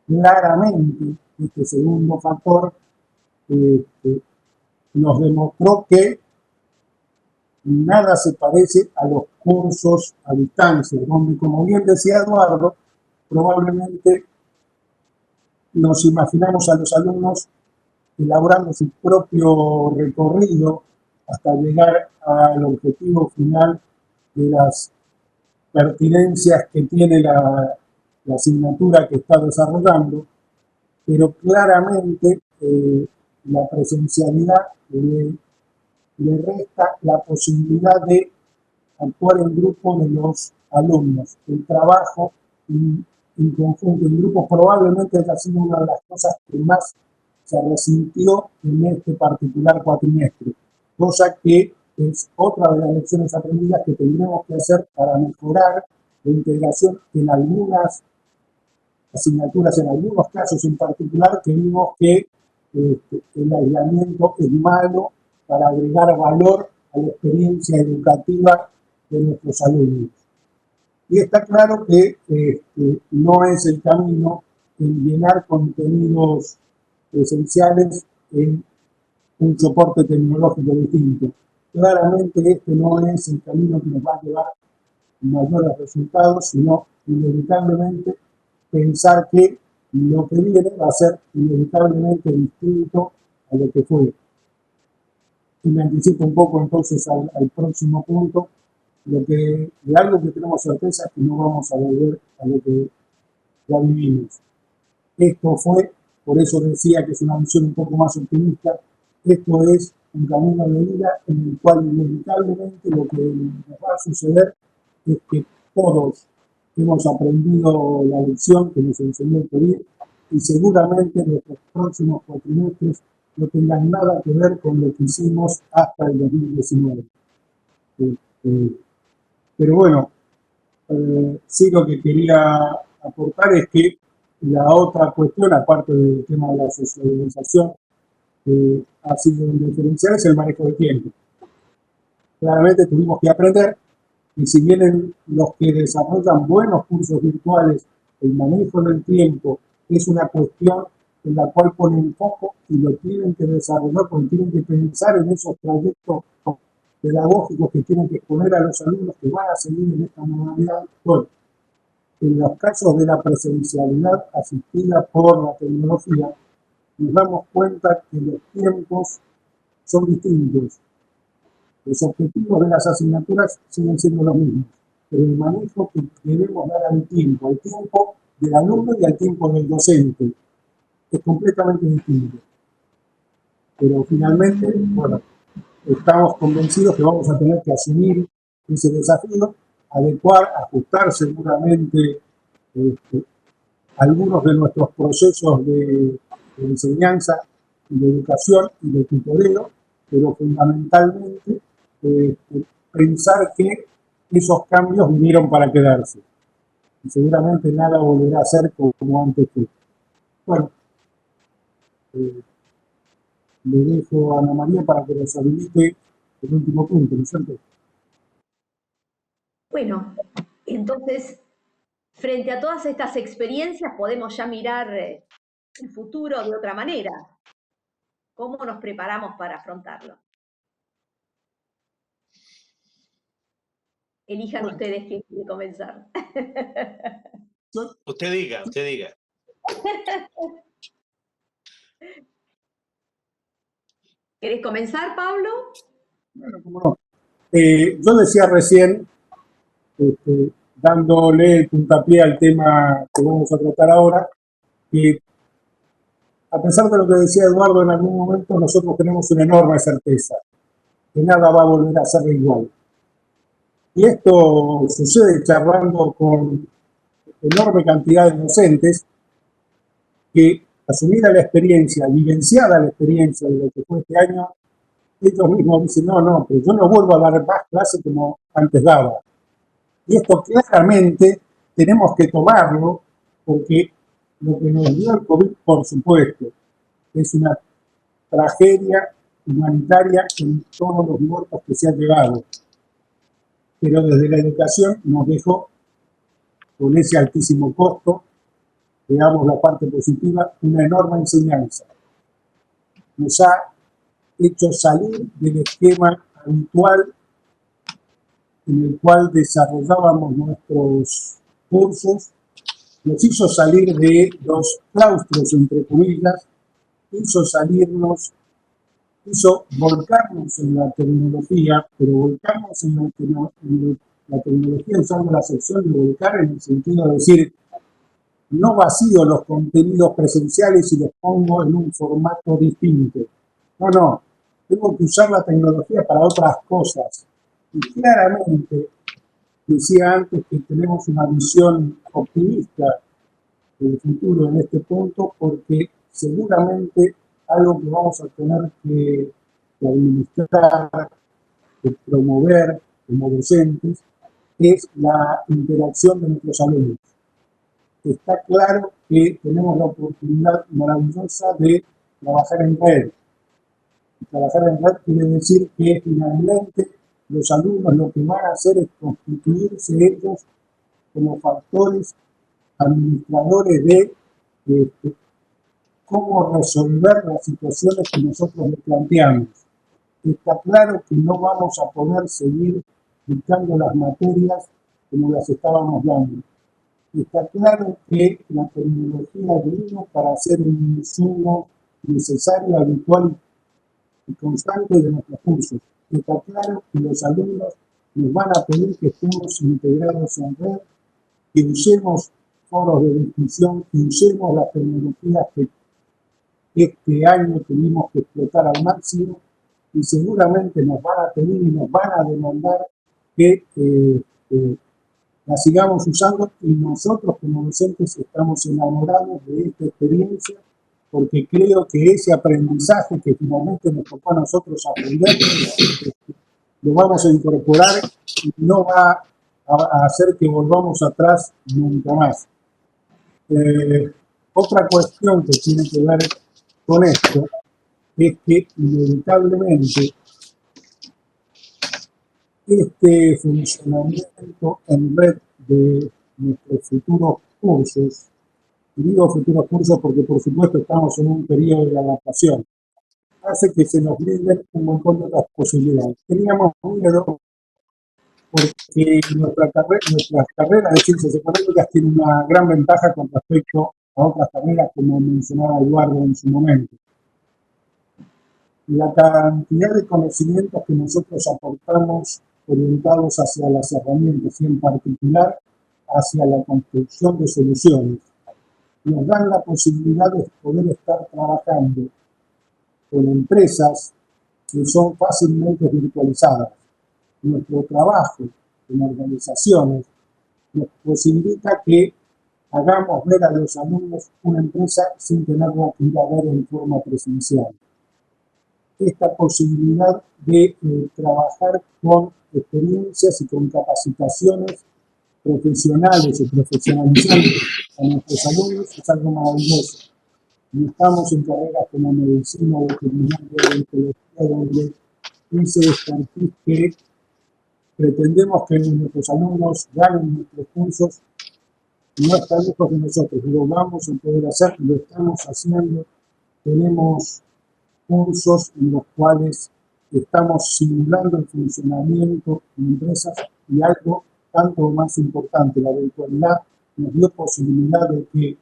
Claramente, este segundo factor nos demostró que nada se parece a los cursos a distancia, donde, como bien decía Eduardo, probablemente nos imaginamos a los alumnos elaborando su propio recorrido hasta llegar al objetivo final de las pertinencias que tiene la asignatura que está desarrollando, pero claramente la presencialidad le resta la posibilidad de actuar en grupo de los alumnos. El trabajo en conjunto, en grupos, probablemente haya sido una de las cosas que más se resintió en este particular cuatrimestre, cosa que es otra de las lecciones aprendidas que tendremos que hacer para mejorar la integración en algunas asignaturas, en algunos casos en particular, que vimos que el aislamiento es malo para agregar valor a la experiencia educativa de nuestros alumnos. Y está claro que no es el camino en llenar contenidos esenciales en un soporte tecnológico distinto. Claramente este no es el camino que nos va a llevar mayores resultados, sino inevitablemente pensar que lo que viene va a ser inevitablemente distinto a lo que fue. Y me anticipo un poco entonces al próximo punto, de algo que tenemos certeza es que no vamos a volver a lo que ya vivimos. esto fue, por eso decía que es una visión un poco más optimista, esto es un camino de vida en el cual inevitablemente lo que nos va a suceder es que todos hemos aprendido la lección que nos enseñó el COVID y seguramente nuestros próximos cuatrimestres no tengan nada que ver con lo que hicimos hasta el 2019. Pero bueno, sí lo que quería aportar es que la otra cuestión, aparte del tema de la socialización, que ha sido un diferencial, es el manejo del tiempo. Claramente tuvimos que aprender, y si vienen los que desarrollan buenos cursos virtuales, el manejo del tiempo es una cuestión en la cual ponen foco y lo tienen que desarrollar porque tienen que pensar en esos proyectos pedagógicos que tienen que exponer a los alumnos que van a seguir en esta modalidad. Bueno, en los casos de la presencialidad asistida por la tecnología, nos damos cuenta que los tiempos son distintos. Los objetivos de las asignaturas siguen siendo los mismos, pero el manejo que debemos dar al tiempo del alumno y al tiempo del docente, es completamente distinto. Pero finalmente, bueno, estamos convencidos que vamos a tener que asumir ese desafío, adecuar, ajustar seguramente algunos de nuestros procesos de enseñanza y de educación y de tutoreo, pero fundamentalmente pensar que esos cambios vinieron para quedarse. Y seguramente nada volverá a ser como antes fue. Bueno, le dejo a Ana María para que nos habilite el último punto, ¿no es cierto? Bueno, entonces, frente a todas estas experiencias, podemos ya mirar el futuro de otra manera. ¿Cómo nos preparamos para afrontarlo? Elijan ustedes quién quiere comenzar. Usted diga, usted diga. ¿Querés comenzar, Pablo? Bueno, cómo no. Yo decía recién, dándole el puntapié al tema que vamos a tratar ahora, que a pesar de lo que decía Eduardo en algún momento, nosotros tenemos una enorme certeza, que nada va a volver a ser igual. Y esto sucede charlando con enorme cantidad de docentes que, asumida la experiencia, vivenciada la experiencia de lo que fue este año, ellos mismos dicen, no, pero yo no vuelvo a dar más clases como antes daba. Y esto claramente tenemos que tomarlo porque lo que nos dio el COVID, por supuesto, es una tragedia humanitaria en todos los muertos que se han llevado. Pero desde la educación nos dejó, con ese altísimo costo, veamos la parte positiva, una enorme enseñanza. Nos ha hecho salir del esquema habitual en el cual desarrollábamos nuestros cursos, nos hizo salir de los claustros, entre comillas, hizo volcarnos en la tecnología, pero volcarnos en la tecnología usando la acepción de volcar en el sentido de decir, no vacío los contenidos presenciales y los pongo en un formato distinto. No, tengo que usar la tecnología para otras cosas. Y claramente, decía antes que tenemos una visión optimista del futuro en este punto, porque seguramente algo que vamos a tener que administrar, que promover como docentes, es la interacción de nuestros alumnos. Está claro que tenemos la oportunidad maravillosa de trabajar en red. Y trabajar en red quiere decir que finalmente los alumnos lo que van a hacer es constituirse ellos como factores administradores de cómo resolver las situaciones que nosotros les planteamos. Está claro que no vamos a poder seguir dictando las materias como las estábamos dando. Está claro que la tecnología vino para ser un insumo necesario, habitual y constante de nuestros cursos. Está claro que los alumnos nos van a pedir que estemos integrados en red, que usemos foros de discusión, que usemos las tecnologías que este año tuvimos que explotar al máximo y seguramente nos van a pedir y nos van a demandar que la sigamos usando, y nosotros como docentes estamos enamorados de esta experiencia porque creo que ese aprendizaje que finalmente nos tocó a nosotros aprender, lo vamos a incorporar y no va a hacer que volvamos atrás nunca más. Otra cuestión que tiene que ver con esto es que inevitablemente este funcionamiento en red de nuestros futuros cursos, y digo futuros cursos porque por supuesto estamos en un periodo de adaptación, hace que se nos brinden un montón de otras posibilidades. Teníamos miedo porque nuestras carreras de ciencias económicas tienen una gran ventaja con respecto a otras carreras, como mencionaba Eduardo en su momento. La cantidad de conocimientos que nosotros aportamos orientados hacia las herramientas y en particular hacia la construcción de soluciones nos dan la posibilidad de poder estar trabajando con empresas que son fácilmente virtualizadas. Nuestro trabajo en organizaciones nos posibilita que hagamos ver a los alumnos una empresa sin tenerla que ir a ver en forma presencial. Esta posibilidad de trabajar con experiencias y con capacitaciones profesionales o profesionalizantes a nuestros alumnos es algo maravilloso. No estamos en carreras como medicina, veterinaria, oncología, donde ese expertise que pretendemos que nuestros alumnos ganen nuestros cursos no está lejos de nosotros. Lo vamos a poder hacer, lo estamos haciendo. Tenemos cursos en los cuales estamos simulando el funcionamiento de empresas, y algo tanto más importante, la virtualidad nos dio posibilidad de que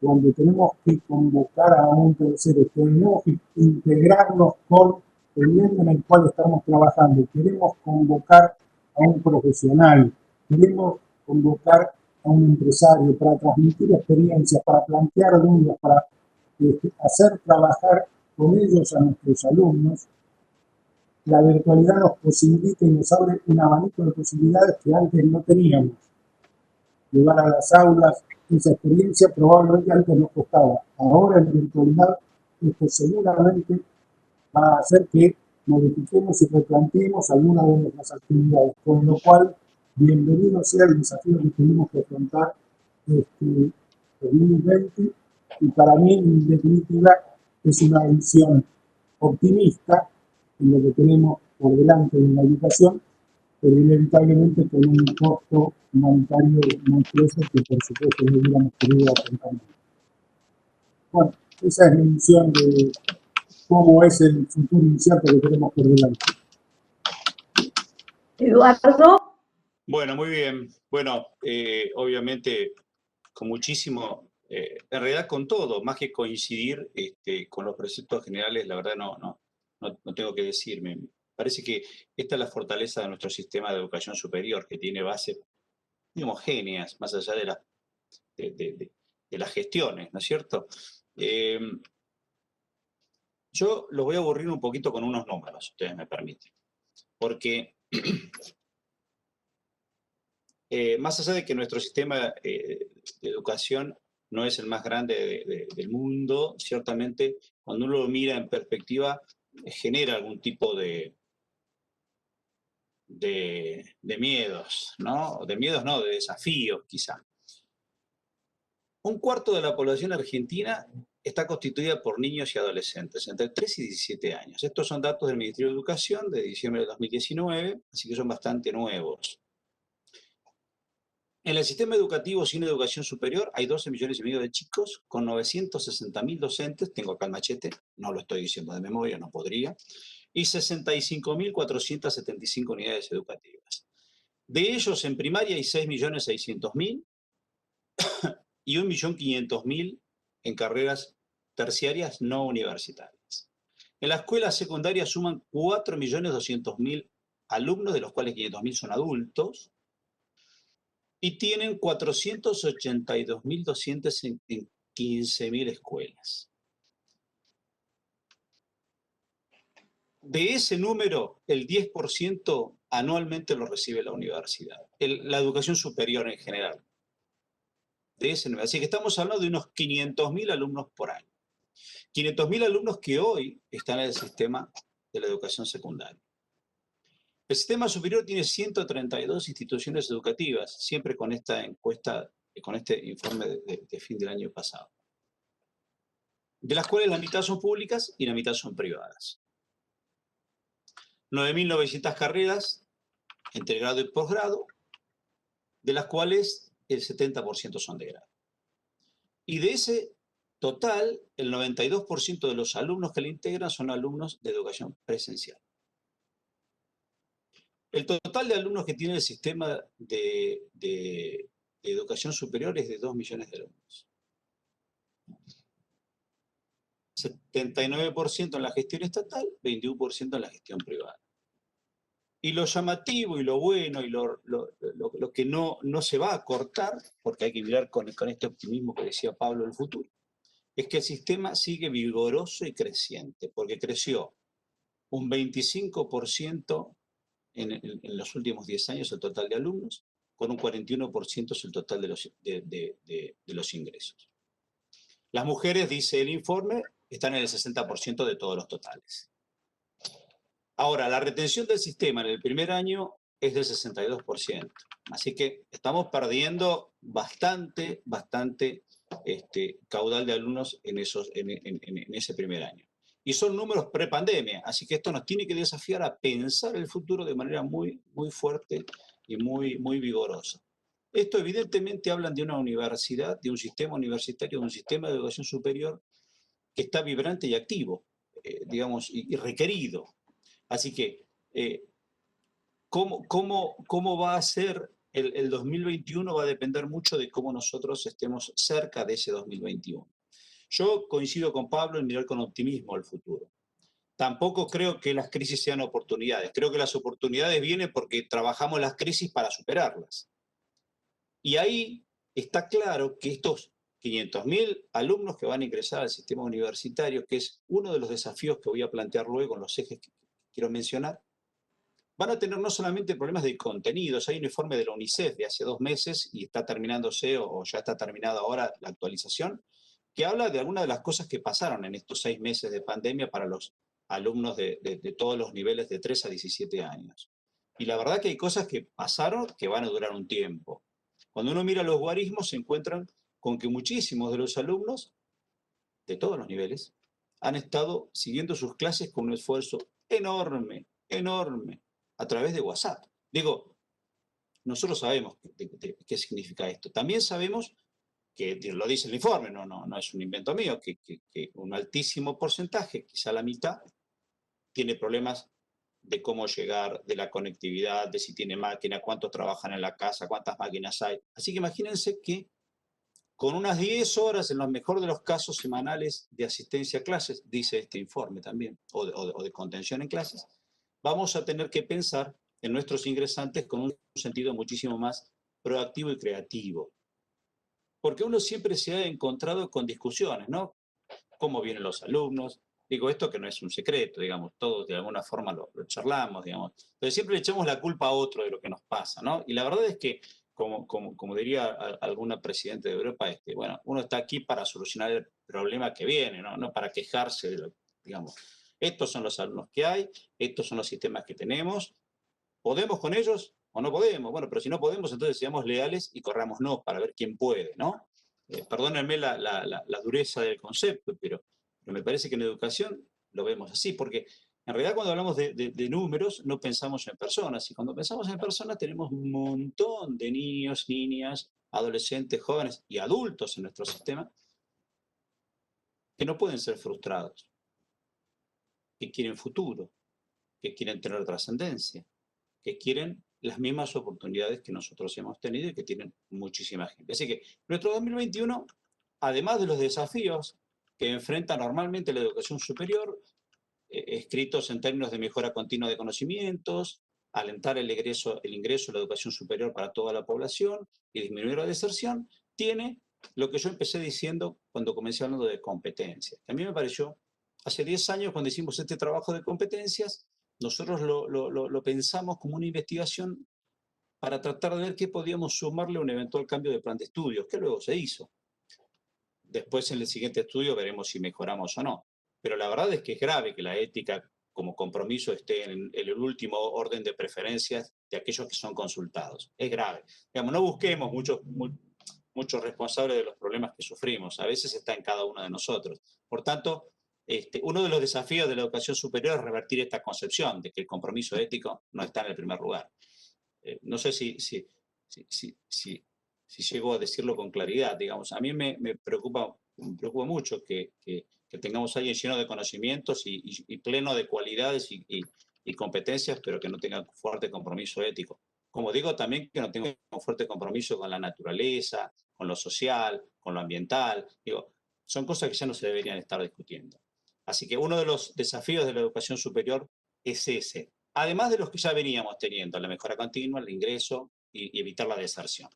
cuando tenemos que convocar a un tercero, tenemos que integrarnos con el medio en el cual estamos trabajando, queremos convocar a un profesional, queremos convocar a un empresario para transmitir experiencias, para plantear dudas, para hacer trabajar con ellos a nuestros alumnos. La virtualidad nos posibilita y nos abre un abanico de posibilidades que antes no teníamos. Llevar a las aulas esa experiencia probablemente antes nos costaba. Ahora en la virtualidad esto seguramente va a hacer que modifiquemos y replanteemos algunas de nuestras actividades, con lo cual bienvenido sea el desafío que tuvimos que afrontar este 2020, y para mí en definitiva es una visión optimista en lo que tenemos por delante en la educación, pero inevitablemente con un costo humanitario monstruoso que por supuesto no hubiéramos querido afrontar. Bueno, esa es mi visión de cómo es el futuro incierto que tenemos por delante. Eduardo. Bueno, muy bien. Bueno, obviamente con muchísimo, en realidad con todo, más que coincidir con los preceptos generales, la verdad no tengo que decir. Me parece que esta es la fortaleza de nuestro sistema de educación superior, que tiene bases muy homogéneas, más allá de las gestiones, ¿no es cierto? Yo los voy a aburrir un poquito con unos números, si ustedes me permiten. Porque más allá de que nuestro sistema de educación no es el más grande del mundo, ciertamente cuando uno lo mira en perspectiva genera algún tipo de miedos, ¿no? De miedos no, de desafíos quizá. Un cuarto de la población argentina está constituida por niños y adolescentes entre 3 y 17 años. Estos son datos del Ministerio de Educación de diciembre de 2019, así que son bastante nuevos. En el sistema educativo sin educación superior hay 12 millones y medio de chicos con 960.000 docentes, tengo acá el machete, no lo estoy diciendo de memoria, no podría, y 65.475 unidades educativas. De ellos en primaria hay 6.600.000 y 1.500.000 en carreras terciarias no universitarias. En la escuela secundaria suman 4.200.000 alumnos, de los cuales 500.000 son adultos. y tienen 482.000 docentes en 15.000 escuelas. De ese número, el 10% anualmente lo recibe la universidad, la educación superior en general. De ese número. Así que estamos hablando de unos 500.000 alumnos por año. 500.000 alumnos que hoy están en el sistema de la educación secundaria. El sistema superior tiene 132 instituciones educativas, siempre con esta encuesta, con este informe de fin del año pasado, de las cuales la mitad son públicas y la mitad son privadas. 9.900 carreras entre grado y posgrado, de las cuales el 70% son de grado. Y de ese total, el 92% de los alumnos que le integran son alumnos de educación presencial. El total de alumnos que tiene el sistema de educación superior es de 2 millones de alumnos. 79% en la gestión estatal, 21% en la gestión privada. Y lo llamativo y lo bueno y lo que no se va a cortar, porque hay que mirar con este optimismo que decía Pablo el futuro, es que el sistema sigue vigoroso y creciente, porque creció un 25% en los últimos 10 años el total de alumnos, con un 41% es el total de los ingresos. Las mujeres, dice el informe, están en el 60% de todos los totales. Ahora, la retención del sistema en el primer año es del 62%. Así que estamos perdiendo bastante caudal de alumnos en ese primer año. Y son números prepandemia, así que esto nos tiene que desafiar a pensar el futuro de manera muy fuerte y muy vigorosa. Esto evidentemente hablan de una universidad, de un sistema universitario, de un sistema de educación superior que está vibrante y activo, digamos, y requerido. Así que, ¿cómo va a ser el 2021? Va a depender mucho de cómo nosotros estemos cerca de ese 2021. Yo coincido con Pablo en mirar con optimismo al futuro. Tampoco creo que las crisis sean oportunidades. Creo que las oportunidades vienen porque trabajamos las crisis para superarlas. Y ahí está claro que estos 500.000 alumnos que van a ingresar al sistema universitario, que es uno de los desafíos que voy a plantear luego en los ejes que quiero mencionar, van a tener no solamente problemas de contenidos. Hay un informe de la UNICEF de hace 2 meses y está terminándose o ya está terminada ahora la actualización, que habla de algunas de las cosas que pasaron en estos 6 meses de pandemia para los alumnos de todos los niveles de 3 a 17 años. Y la verdad que hay cosas que pasaron que van a durar un tiempo. Cuando uno mira los guarismos se encuentran con que muchísimos de los alumnos de todos los niveles han estado siguiendo sus clases con un esfuerzo enorme a través de WhatsApp. Digo, nosotros sabemos qué significa esto. También sabemos que lo dice el informe, no es un invento mío, que un altísimo porcentaje, quizá la mitad, tiene problemas de cómo llegar, de la conectividad, de si tiene máquina, cuántos trabajan en la casa, cuántas máquinas hay. Así que imagínense que con unas 10 horas, en lo mejor de los casos semanales de asistencia a clases, dice este informe también, o de contención en clases, vamos a tener que pensar en nuestros ingresantes con un sentido muchísimo más proactivo y creativo. Porque uno siempre se ha encontrado con discusiones, ¿no? ¿Cómo vienen los alumnos? Digo, esto que no es un secreto, digamos, todos de alguna forma lo charlamos, digamos. Pero siempre le echamos la culpa a otro de lo que nos pasa, ¿no? Y la verdad es que, como diría alguna presidenta de Europa, bueno, uno está aquí para solucionar el problema que viene, ¿no? No para quejarse de lo, digamos. Estos son los alumnos que hay, estos son los sistemas que tenemos. ¿Podemos con ellos o no podemos? Bueno, pero si no podemos, entonces seamos leales y corrámonos para ver quién puede, ¿no? Perdónenme la dureza del concepto, pero me parece que en educación lo vemos así, porque en realidad cuando hablamos de números no pensamos en personas, y cuando pensamos en personas tenemos un montón de niños, niñas, adolescentes, jóvenes y adultos en nuestro sistema que no pueden ser frustrados, que quieren futuro, que quieren tener trascendencia, que quieren las mismas oportunidades que nosotros hemos tenido y que tienen muchísima gente. Así que nuestro 2021, además de los desafíos que enfrenta normalmente la educación superior, escritos en términos de mejora continua de conocimientos, alentar el ingreso a la educación superior para toda la población y disminuir la deserción, tiene lo que yo empecé diciendo cuando comencé hablando de competencias. A mí me pareció, hace 10 años cuando hicimos este trabajo de competencias, nosotros lo pensamos como una investigación para tratar de ver qué podíamos sumarle a un eventual cambio de plan de estudios, que luego se hizo. Después en el siguiente estudio veremos si mejoramos o no. Pero la verdad es que es grave que la ética como compromiso esté en el último orden de preferencias de aquellos que son consultados. Es grave. Digamos, no busquemos muchos responsables de los problemas que sufrimos. A veces está en cada uno de nosotros. Por tanto, uno de los desafíos de la educación superior es revertir esta concepción de que el compromiso ético no está en el primer lugar. No sé si llego a decirlo con claridad. Digamos, a mí me preocupa mucho que tengamos a alguien lleno de conocimientos y pleno de cualidades y competencias, pero que no tenga fuerte compromiso ético. Como digo, también que no tenga un fuerte compromiso con la naturaleza, con lo social, con lo ambiental. Digo, son cosas que ya no se deberían estar discutiendo. Así que uno de los desafíos de la educación superior es ese. Además de los que ya veníamos teniendo, la mejora continua, el ingreso y evitar la deserción.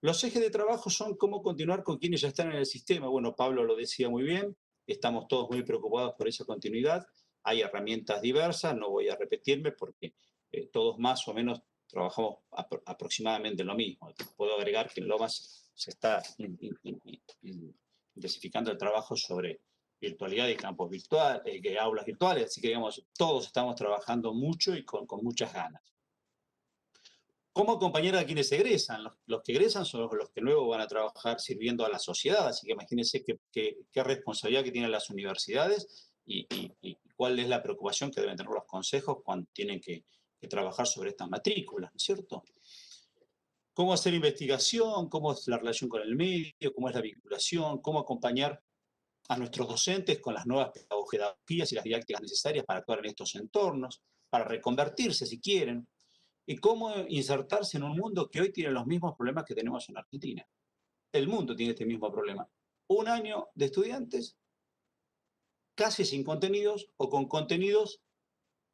Los ejes de trabajo son cómo continuar con quienes ya están en el sistema. Bueno, Pablo lo decía muy bien, estamos todos muy preocupados por esa continuidad. Hay herramientas diversas, no voy a repetirme porque todos más o menos trabajamos aproximadamente lo mismo. Puedo agregar que en Lomas se está intensificando el trabajo sobre virtualidad y campos virtuales, aulas virtuales, así que digamos, todos estamos trabajando mucho y con muchas ganas. ¿Cómo acompañar a quienes egresan? Los que egresan son los que luego van a trabajar sirviendo a la sociedad, así que imagínense qué responsabilidad que tienen las universidades y cuál es la preocupación que deben tener los consejos cuando tienen que trabajar sobre estas matrículas, ¿no es cierto? ¿Cómo hacer investigación? ¿Cómo es la relación con el medio? ¿Cómo es la vinculación? ¿Cómo acompañar a nuestros docentes con las nuevas pedagogías y las didácticas necesarias para actuar en estos entornos, para reconvertirse si quieren? Y cómo insertarse en un mundo que hoy tiene los mismos problemas que tenemos en Argentina. El mundo tiene este mismo problema. Un año de estudiantes casi sin contenidos o con contenidos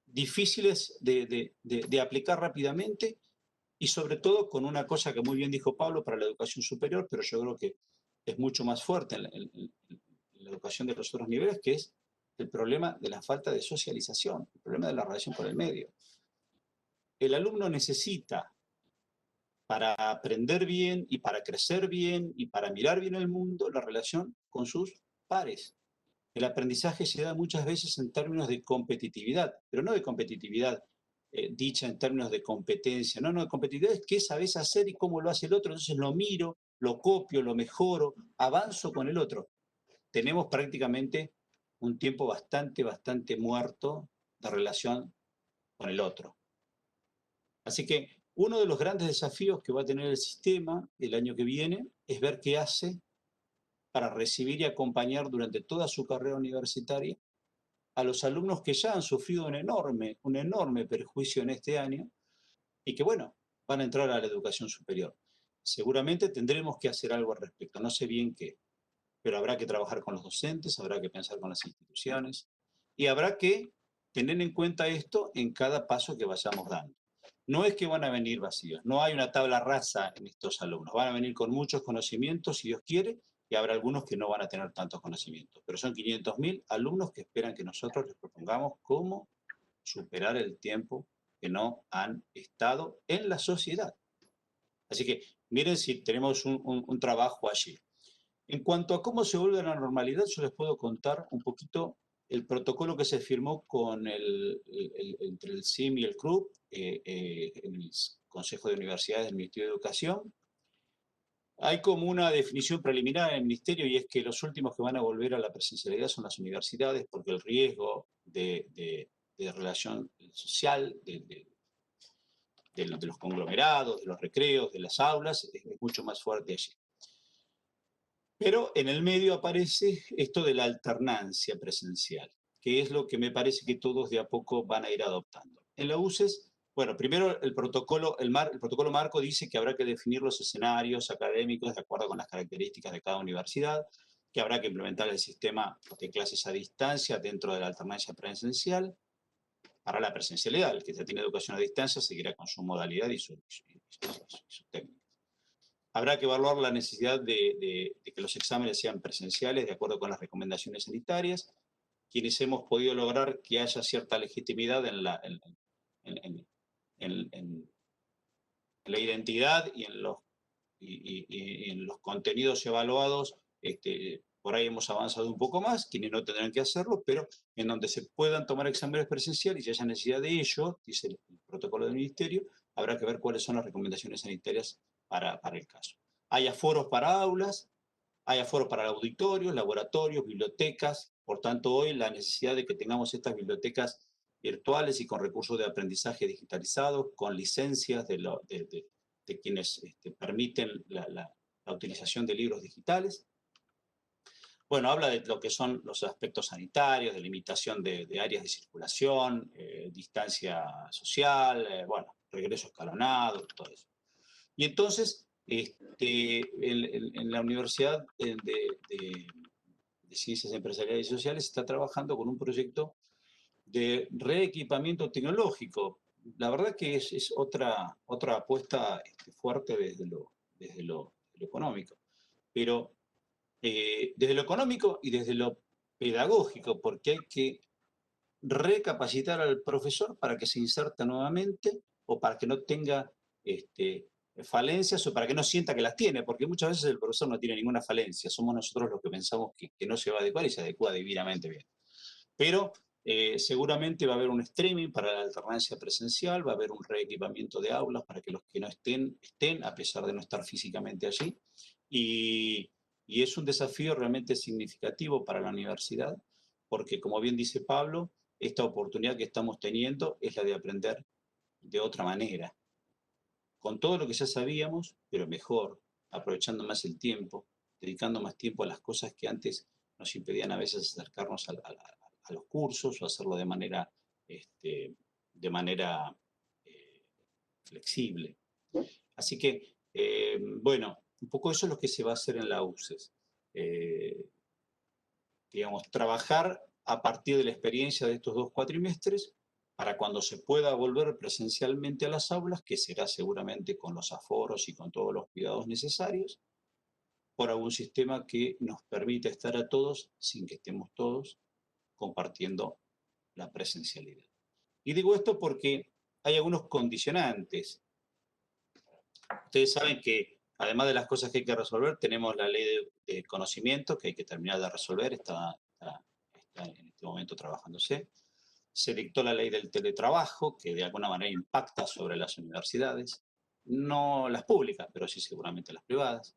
difíciles de aplicar rápidamente y sobre todo con una cosa que muy bien dijo Pablo para la educación superior, pero yo creo que es mucho más fuerte en la educación de los otros niveles, que es el problema de la falta de socialización, el problema de la relación con el medio. El alumno necesita, para aprender bien y para crecer bien y para mirar bien el mundo, la relación con sus pares. El aprendizaje se da muchas veces en términos de competitividad, pero no de competitividad dicha en términos de competencia. No, de competitividad es qué sabes hacer y cómo lo hace el otro. Entonces lo miro, lo copio, lo mejoro, avanzo con el otro. Tenemos prácticamente un tiempo bastante muerto de relación con el otro. Así que uno de los grandes desafíos que va a tener el sistema el año que viene es ver qué hace para recibir y acompañar durante toda su carrera universitaria a los alumnos que ya han sufrido un enorme perjuicio en este año y que, bueno, van a entrar a la educación superior. Seguramente tendremos que hacer algo al respecto, no sé bien qué, pero habrá que trabajar con los docentes, habrá que pensar con las instituciones y habrá que tener en cuenta esto en cada paso que vayamos dando. No es que van a venir vacíos, no hay una tabla rasa en estos alumnos, van a venir con muchos conocimientos, si Dios quiere, y habrá algunos que no van a tener tantos conocimientos, pero son 500.000 alumnos que esperan que nosotros les propongamos cómo superar el tiempo que no han estado en la sociedad. Así que miren si tenemos un trabajo allí. En cuanto a cómo se vuelve a la normalidad, yo les puedo contar un poquito el protocolo que se firmó entre el CIM y el CRUB, en el Consejo de Universidades del Ministerio de Educación. Hay como una definición preliminar en el Ministerio y es que los últimos que van a volver a la presencialidad son las universidades porque el riesgo de relación social, de los conglomerados, de los recreos, de las aulas, es mucho más fuerte allí. Pero en el medio aparece esto de la alternancia presencial, que es lo que me parece que todos de a poco van a ir adoptando. En la UCES, bueno, primero el protocolo marco dice que habrá que definir los escenarios académicos de acuerdo con las características de cada universidad, que habrá que implementar el sistema de clases a distancia dentro de la alternancia presencial. para la presencialidad. El que ya tiene educación a distancia seguirá con su modalidad y sus técnicas. Habrá que evaluar la necesidad de que los exámenes sean presenciales de acuerdo con las recomendaciones sanitarias. Quienes hemos podido lograr que haya cierta legitimidad en la identidad y en los contenidos evaluados, por ahí hemos avanzado un poco más, quienes no tendrán que hacerlo, pero en donde se puedan tomar exámenes presenciales y haya necesidad de ello, dice el protocolo del Ministerio, habrá que ver cuáles son las recomendaciones sanitarias para el caso. Hay aforos para aulas, hay aforos para auditorios, laboratorios, bibliotecas. Por tanto, hoy la necesidad de que tengamos estas bibliotecas virtuales y con recursos de aprendizaje digitalizados, con licencias de quienes permiten la utilización de libros digitales. Bueno, habla de lo que son los aspectos sanitarios, de limitación de áreas de circulación, distancia social, bueno, regreso escalonado, todo eso. Y entonces, en la Universidad de Ciencias Empresariales y Sociales se está trabajando con un proyecto de reequipamiento tecnológico. La verdad que es otra apuesta fuerte desde lo económico. Pero desde lo económico y desde lo pedagógico, porque hay que recapacitar al profesor para que se inserta nuevamente o para que no tenga falencias o para que no sienta que las tiene, porque muchas veces el profesor no tiene ninguna falencia, somos nosotros los que pensamos que no se va a adecuar y se adecua divinamente bien. Pero seguramente va a haber un streaming para la alternancia presencial, va a haber un reequipamiento de aulas para que los que no estén a pesar de no estar físicamente allí. Y es un desafío realmente significativo para la universidad, porque como bien dice Pablo, esta oportunidad que estamos teniendo es la de aprender de otra manera, con todo lo que ya sabíamos, pero mejor, aprovechando más el tiempo, dedicando más tiempo a las cosas que antes nos impedían a veces acercarnos a los cursos o hacerlo de manera flexible. Así que, bueno, un poco eso es lo que se va a hacer en la UCES. Digamos, trabajar a partir de la experiencia de estos 2 cuatrimestres para cuando se pueda volver presencialmente a las aulas, que será seguramente con los aforos y con todos los cuidados necesarios, por algún sistema que nos permita estar a todos sin que estemos todos compartiendo la presencialidad. Y digo esto porque hay algunos condicionantes. Ustedes saben que, además de las cosas que hay que resolver, tenemos la ley de conocimiento que hay que terminar de resolver, está en este momento trabajándose. Se dictó la ley del teletrabajo, que de alguna manera impacta sobre las universidades, no las públicas, pero sí seguramente las privadas.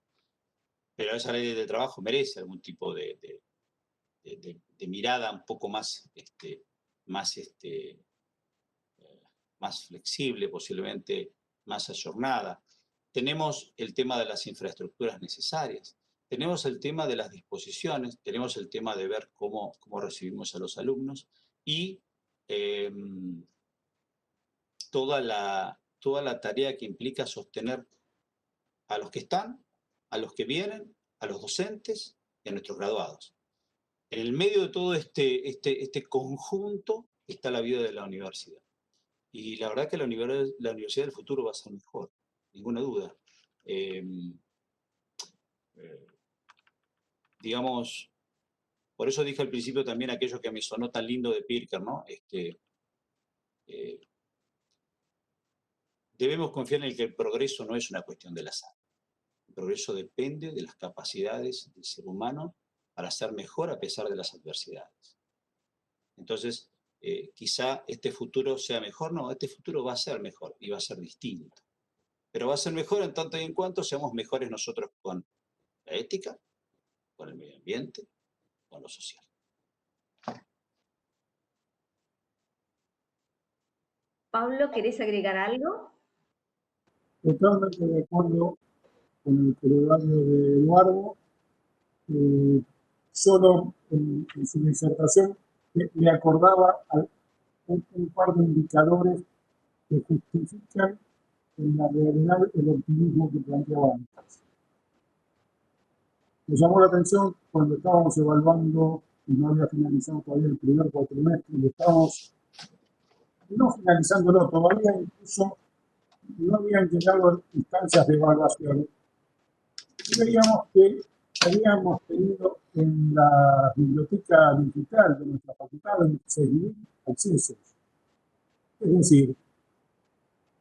Pero esa ley del trabajo merece algún tipo de mirada un poco más flexible, posiblemente más ayornada. Tenemos el tema de las infraestructuras necesarias, tenemos el tema de las disposiciones, tenemos el tema de ver cómo recibimos a los alumnos y toda la tarea que implica sostener a los que están, a los que vienen, a los docentes y a nuestros graduados. En el medio de todo este conjunto está la vida de la universidad. Y la verdad que la universidad del futuro va a ser mejor, ninguna duda. Digamos, por eso dije al principio también aquello que me sonó tan lindo de Pirker, ¿no? Debemos confiar en que el progreso no es una cuestión del azar. El progreso depende de las capacidades del ser humano para ser mejor a pesar de las adversidades. Entonces, quizá este futuro sea mejor. No, este futuro va a ser mejor y va a ser distinto. Pero va a ser mejor en tanto y en cuanto seamos mejores nosotros con la ética, con el medio ambiente, con lo social. Pablo, ¿querés agregar algo? Totalmente de acuerdo con el comentario de Eduardo. Solo en su disertación me acordaba un par de indicadores que justifican en la realidad el optimismo que planteaba antes. Me llamó la atención cuando estábamos evaluando, y no había finalizado todavía el primer cuatrimestre, y estábamos no finalizándolo, todavía incluso no habían llegado a instancias de evaluación. Y veíamos que habíamos tenido en la biblioteca digital de nuestra facultad 26.000 accesos. Es decir,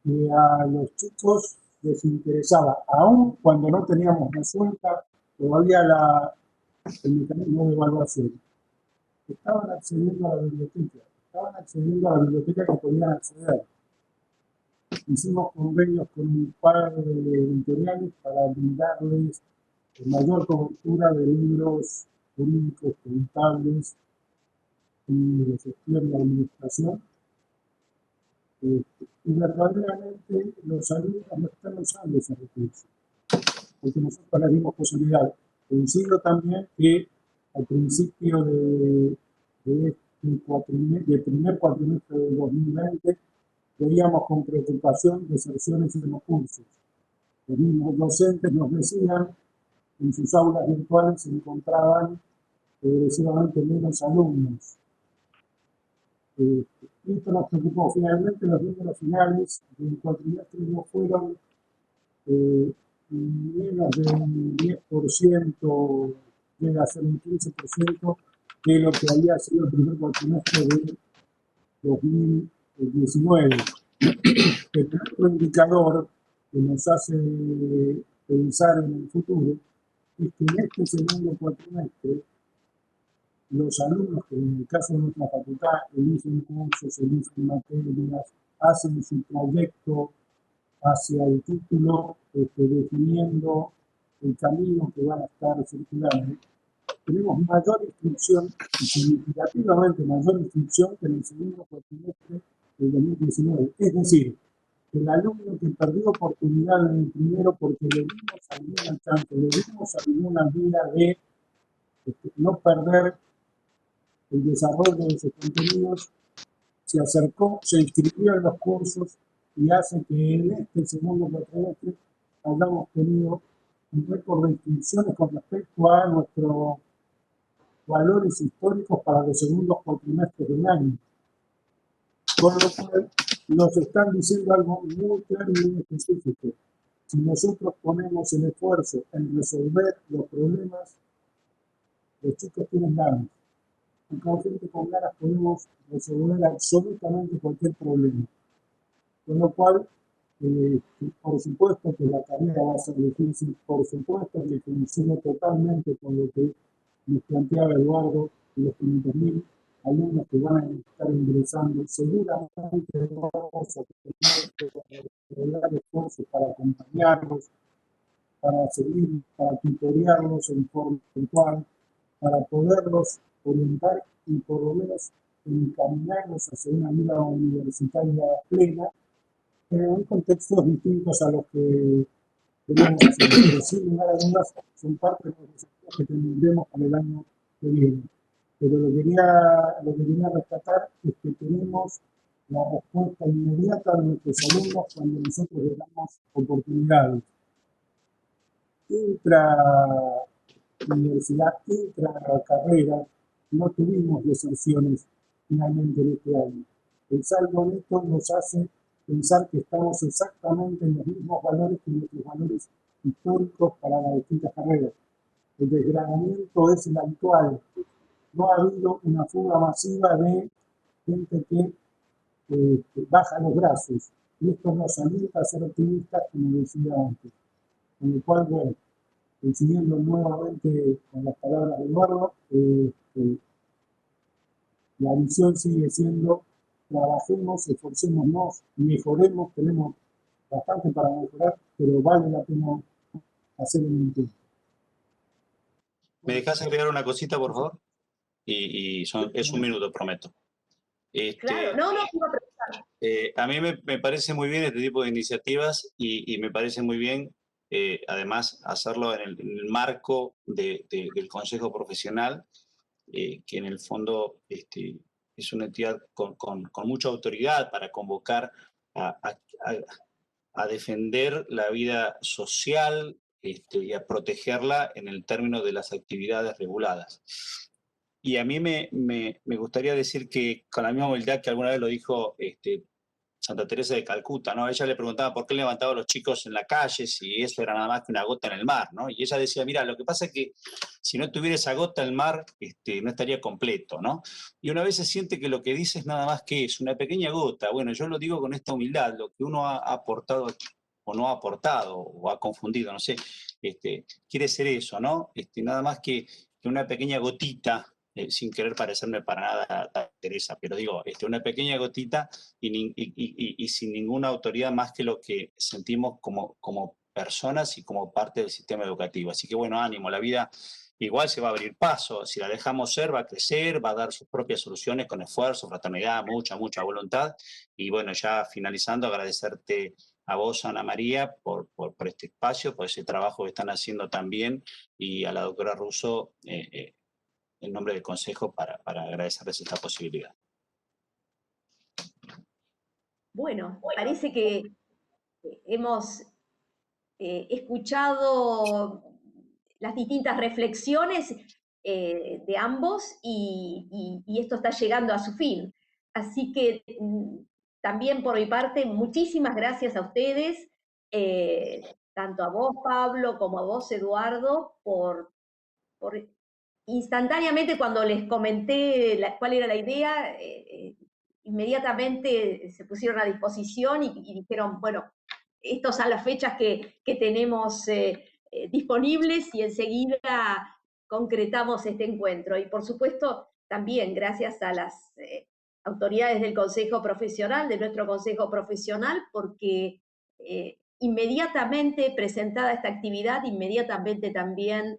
que a los chicos les interesaba, aún cuando no teníamos resuelta todavía el mecanismo de evaluación, estaban accediendo a la biblioteca que podían acceder. Hicimos convenios con un par de editoriales para brindarles mayor cobertura de libros jurídicos, contables y de gestión y administración. Y verdaderamente los alumnos no están usando ese recurso, porque nosotros les dimos posibilidad. Coincido también que al principio del primer cuatrimestre del 2020 veíamos con preocupación deserciones en los cursos. Los mismos docentes nos decían que en sus aulas virtuales se encontraban progresivamente menos alumnos. Esto nos preocupó. Finalmente, los números finales del cuatrimestre no fueron menos de un 10%, llega a ser un 15% de lo que había sido el primer cuatrimestre de 2019. El otro indicador que nos hace pensar en el futuro es que en este segundo cuatrimestre los alumnos que en el caso de nuestra facultad eligen cursos, eligen materias, hacen su proyecto hacia el título, definiendo el camino que van a estar circulando, tenemos mayor inscripción, y significativamente mayor inscripción que en el segundo cuatrimestre del 2019. Es decir, el alumno que perdió oportunidad en el primero porque le dimos alguna chance, le dimos alguna vía de no perder el desarrollo de sus contenidos, se acercó, se inscribió en los cursos y hace que en este segundo cuatrimestre hayamos tenido un récord de inscripciones con respecto a nuestros valores históricos para los segundos cuatrimestres del año. Con lo cual nos están diciendo algo muy claro y muy específico. Si nosotros ponemos el esfuerzo en resolver los problemas, los chicos tienen ganas. Y con gente con ganas podemos resolver absolutamente cualquier problema. Con lo cual, por supuesto que la tarea va a ser difícil, por supuesto que coincido totalmente con lo que nos planteaba Eduardo y los 500.000 alumnos que van a estar ingresando. Seguramente vamos a tener que dar esfuerzos para acompañarlos, para seguir, para tutoriarlos en forma virtual, para poderlos orientar y por lo menos encaminarlos hacia una vida universitaria plena, en contextos distintos a los que tenemos, pero sin lugar a dudas son parte de los desafíos que tendremos para el año que viene. Pero lo que quería rescatar es que tenemos la respuesta inmediata de nuestros alumnos cuando nosotros les damos oportunidades. Intra-universidad, intra-carrera, no tuvimos deserciones finalmente en este año. El saldo neto nos hace pensar que estamos exactamente en los mismos valores que nuestros valores históricos para las distintas carreras. El desgranamiento es el habitual. No ha habido una fuga masiva de gente que baja los brazos. Y esto nos alienta a ser optimistas, como decía antes. Con lo cual, bueno, coincidiendo nuevamente con las palabras de Eduardo, la visión sigue siendo: trabajemos, esforcémonos, mejoremos, tenemos bastante para mejorar, pero vale la pena hacer un intento. ¿Me dejas agregar una cosita, por favor? Es un minuto, prometo. Claro, no, quiero preguntar. A mí me parece muy bien este tipo de iniciativas y me parece muy bien, además, hacerlo en el marco del Consejo Profesional, que en el fondo es una entidad con mucha autoridad para convocar a defender la vida social y a protegerla en el término de las actividades reguladas. Y a mí me gustaría decir que con la misma humildad que alguna vez lo dijo Santa Teresa de Calcuta, ¿no? Ella le preguntaba por qué levantaba a los chicos en la calle si eso era nada más que una gota en el mar, ¿no? Y ella decía, mira, lo que pasa es que si no tuviera esa gota el mar, no estaría completo, ¿no? Y una vez se siente que lo que dice es nada más que es una pequeña gota. Bueno, yo lo digo con esta humildad, lo que uno ha aportado o no ha aportado o ha confundido, no sé, quiere ser eso, ¿no? Nada más que una pequeña gotita, sin querer parecerme para nada a Teresa, pero digo, una pequeña gotita y sin ninguna autoridad más que lo que sentimos como personas y como parte del sistema educativo. Así que bueno, ánimo, la vida igual se va a abrir paso, si la dejamos ser, va a crecer, va a dar sus propias soluciones con esfuerzo, fraternidad, mucha voluntad. Y bueno, ya finalizando, agradecerte a vos, Ana María, por este espacio, por ese trabajo que están haciendo también, y a la doctora Russo, en nombre del Consejo, para agradecerles esta posibilidad. Bueno, parece que hemos escuchado las distintas reflexiones de ambos y esto está llegando a su fin. Así que también por mi parte, muchísimas gracias a ustedes, tanto a vos, Pablo, como a vos, Eduardo, por instantáneamente cuando les comenté cuál era la idea, inmediatamente se pusieron a disposición y dijeron, bueno, estas son las fechas que tenemos disponibles y enseguida concretamos este encuentro. Y por supuesto, también gracias a las autoridades del Consejo Profesional, de nuestro Consejo Profesional, porque inmediatamente presentada esta actividad, inmediatamente también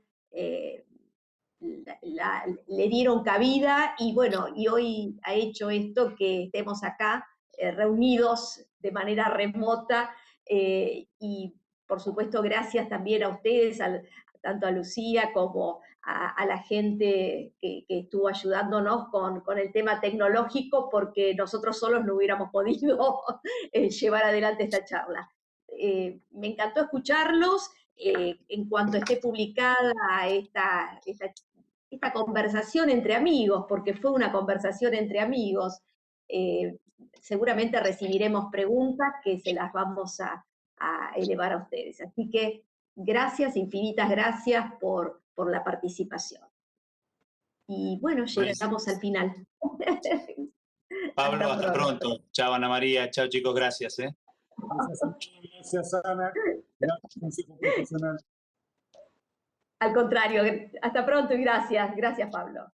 le dieron cabida y bueno, y hoy ha hecho esto que estemos acá reunidos de manera remota y por supuesto gracias también a ustedes, tanto a Lucía como a la gente que estuvo ayudándonos con el tema tecnológico, porque nosotros solos no hubiéramos podido llevar adelante esta charla. Me encantó escucharlos. En cuanto esté publicada esta conversación entre amigos, porque fue una conversación entre amigos, seguramente recibiremos preguntas que se las vamos a elevar a ustedes. Así que gracias, infinitas gracias por la participación. Y bueno, llegamos al final. Pablo, hasta pronto. Chao, Ana María. Chao, chicos. Gracias. Gracias, Ana. Gracias, Consejo Profesional. Al contrario, hasta pronto y gracias. Gracias, Pablo.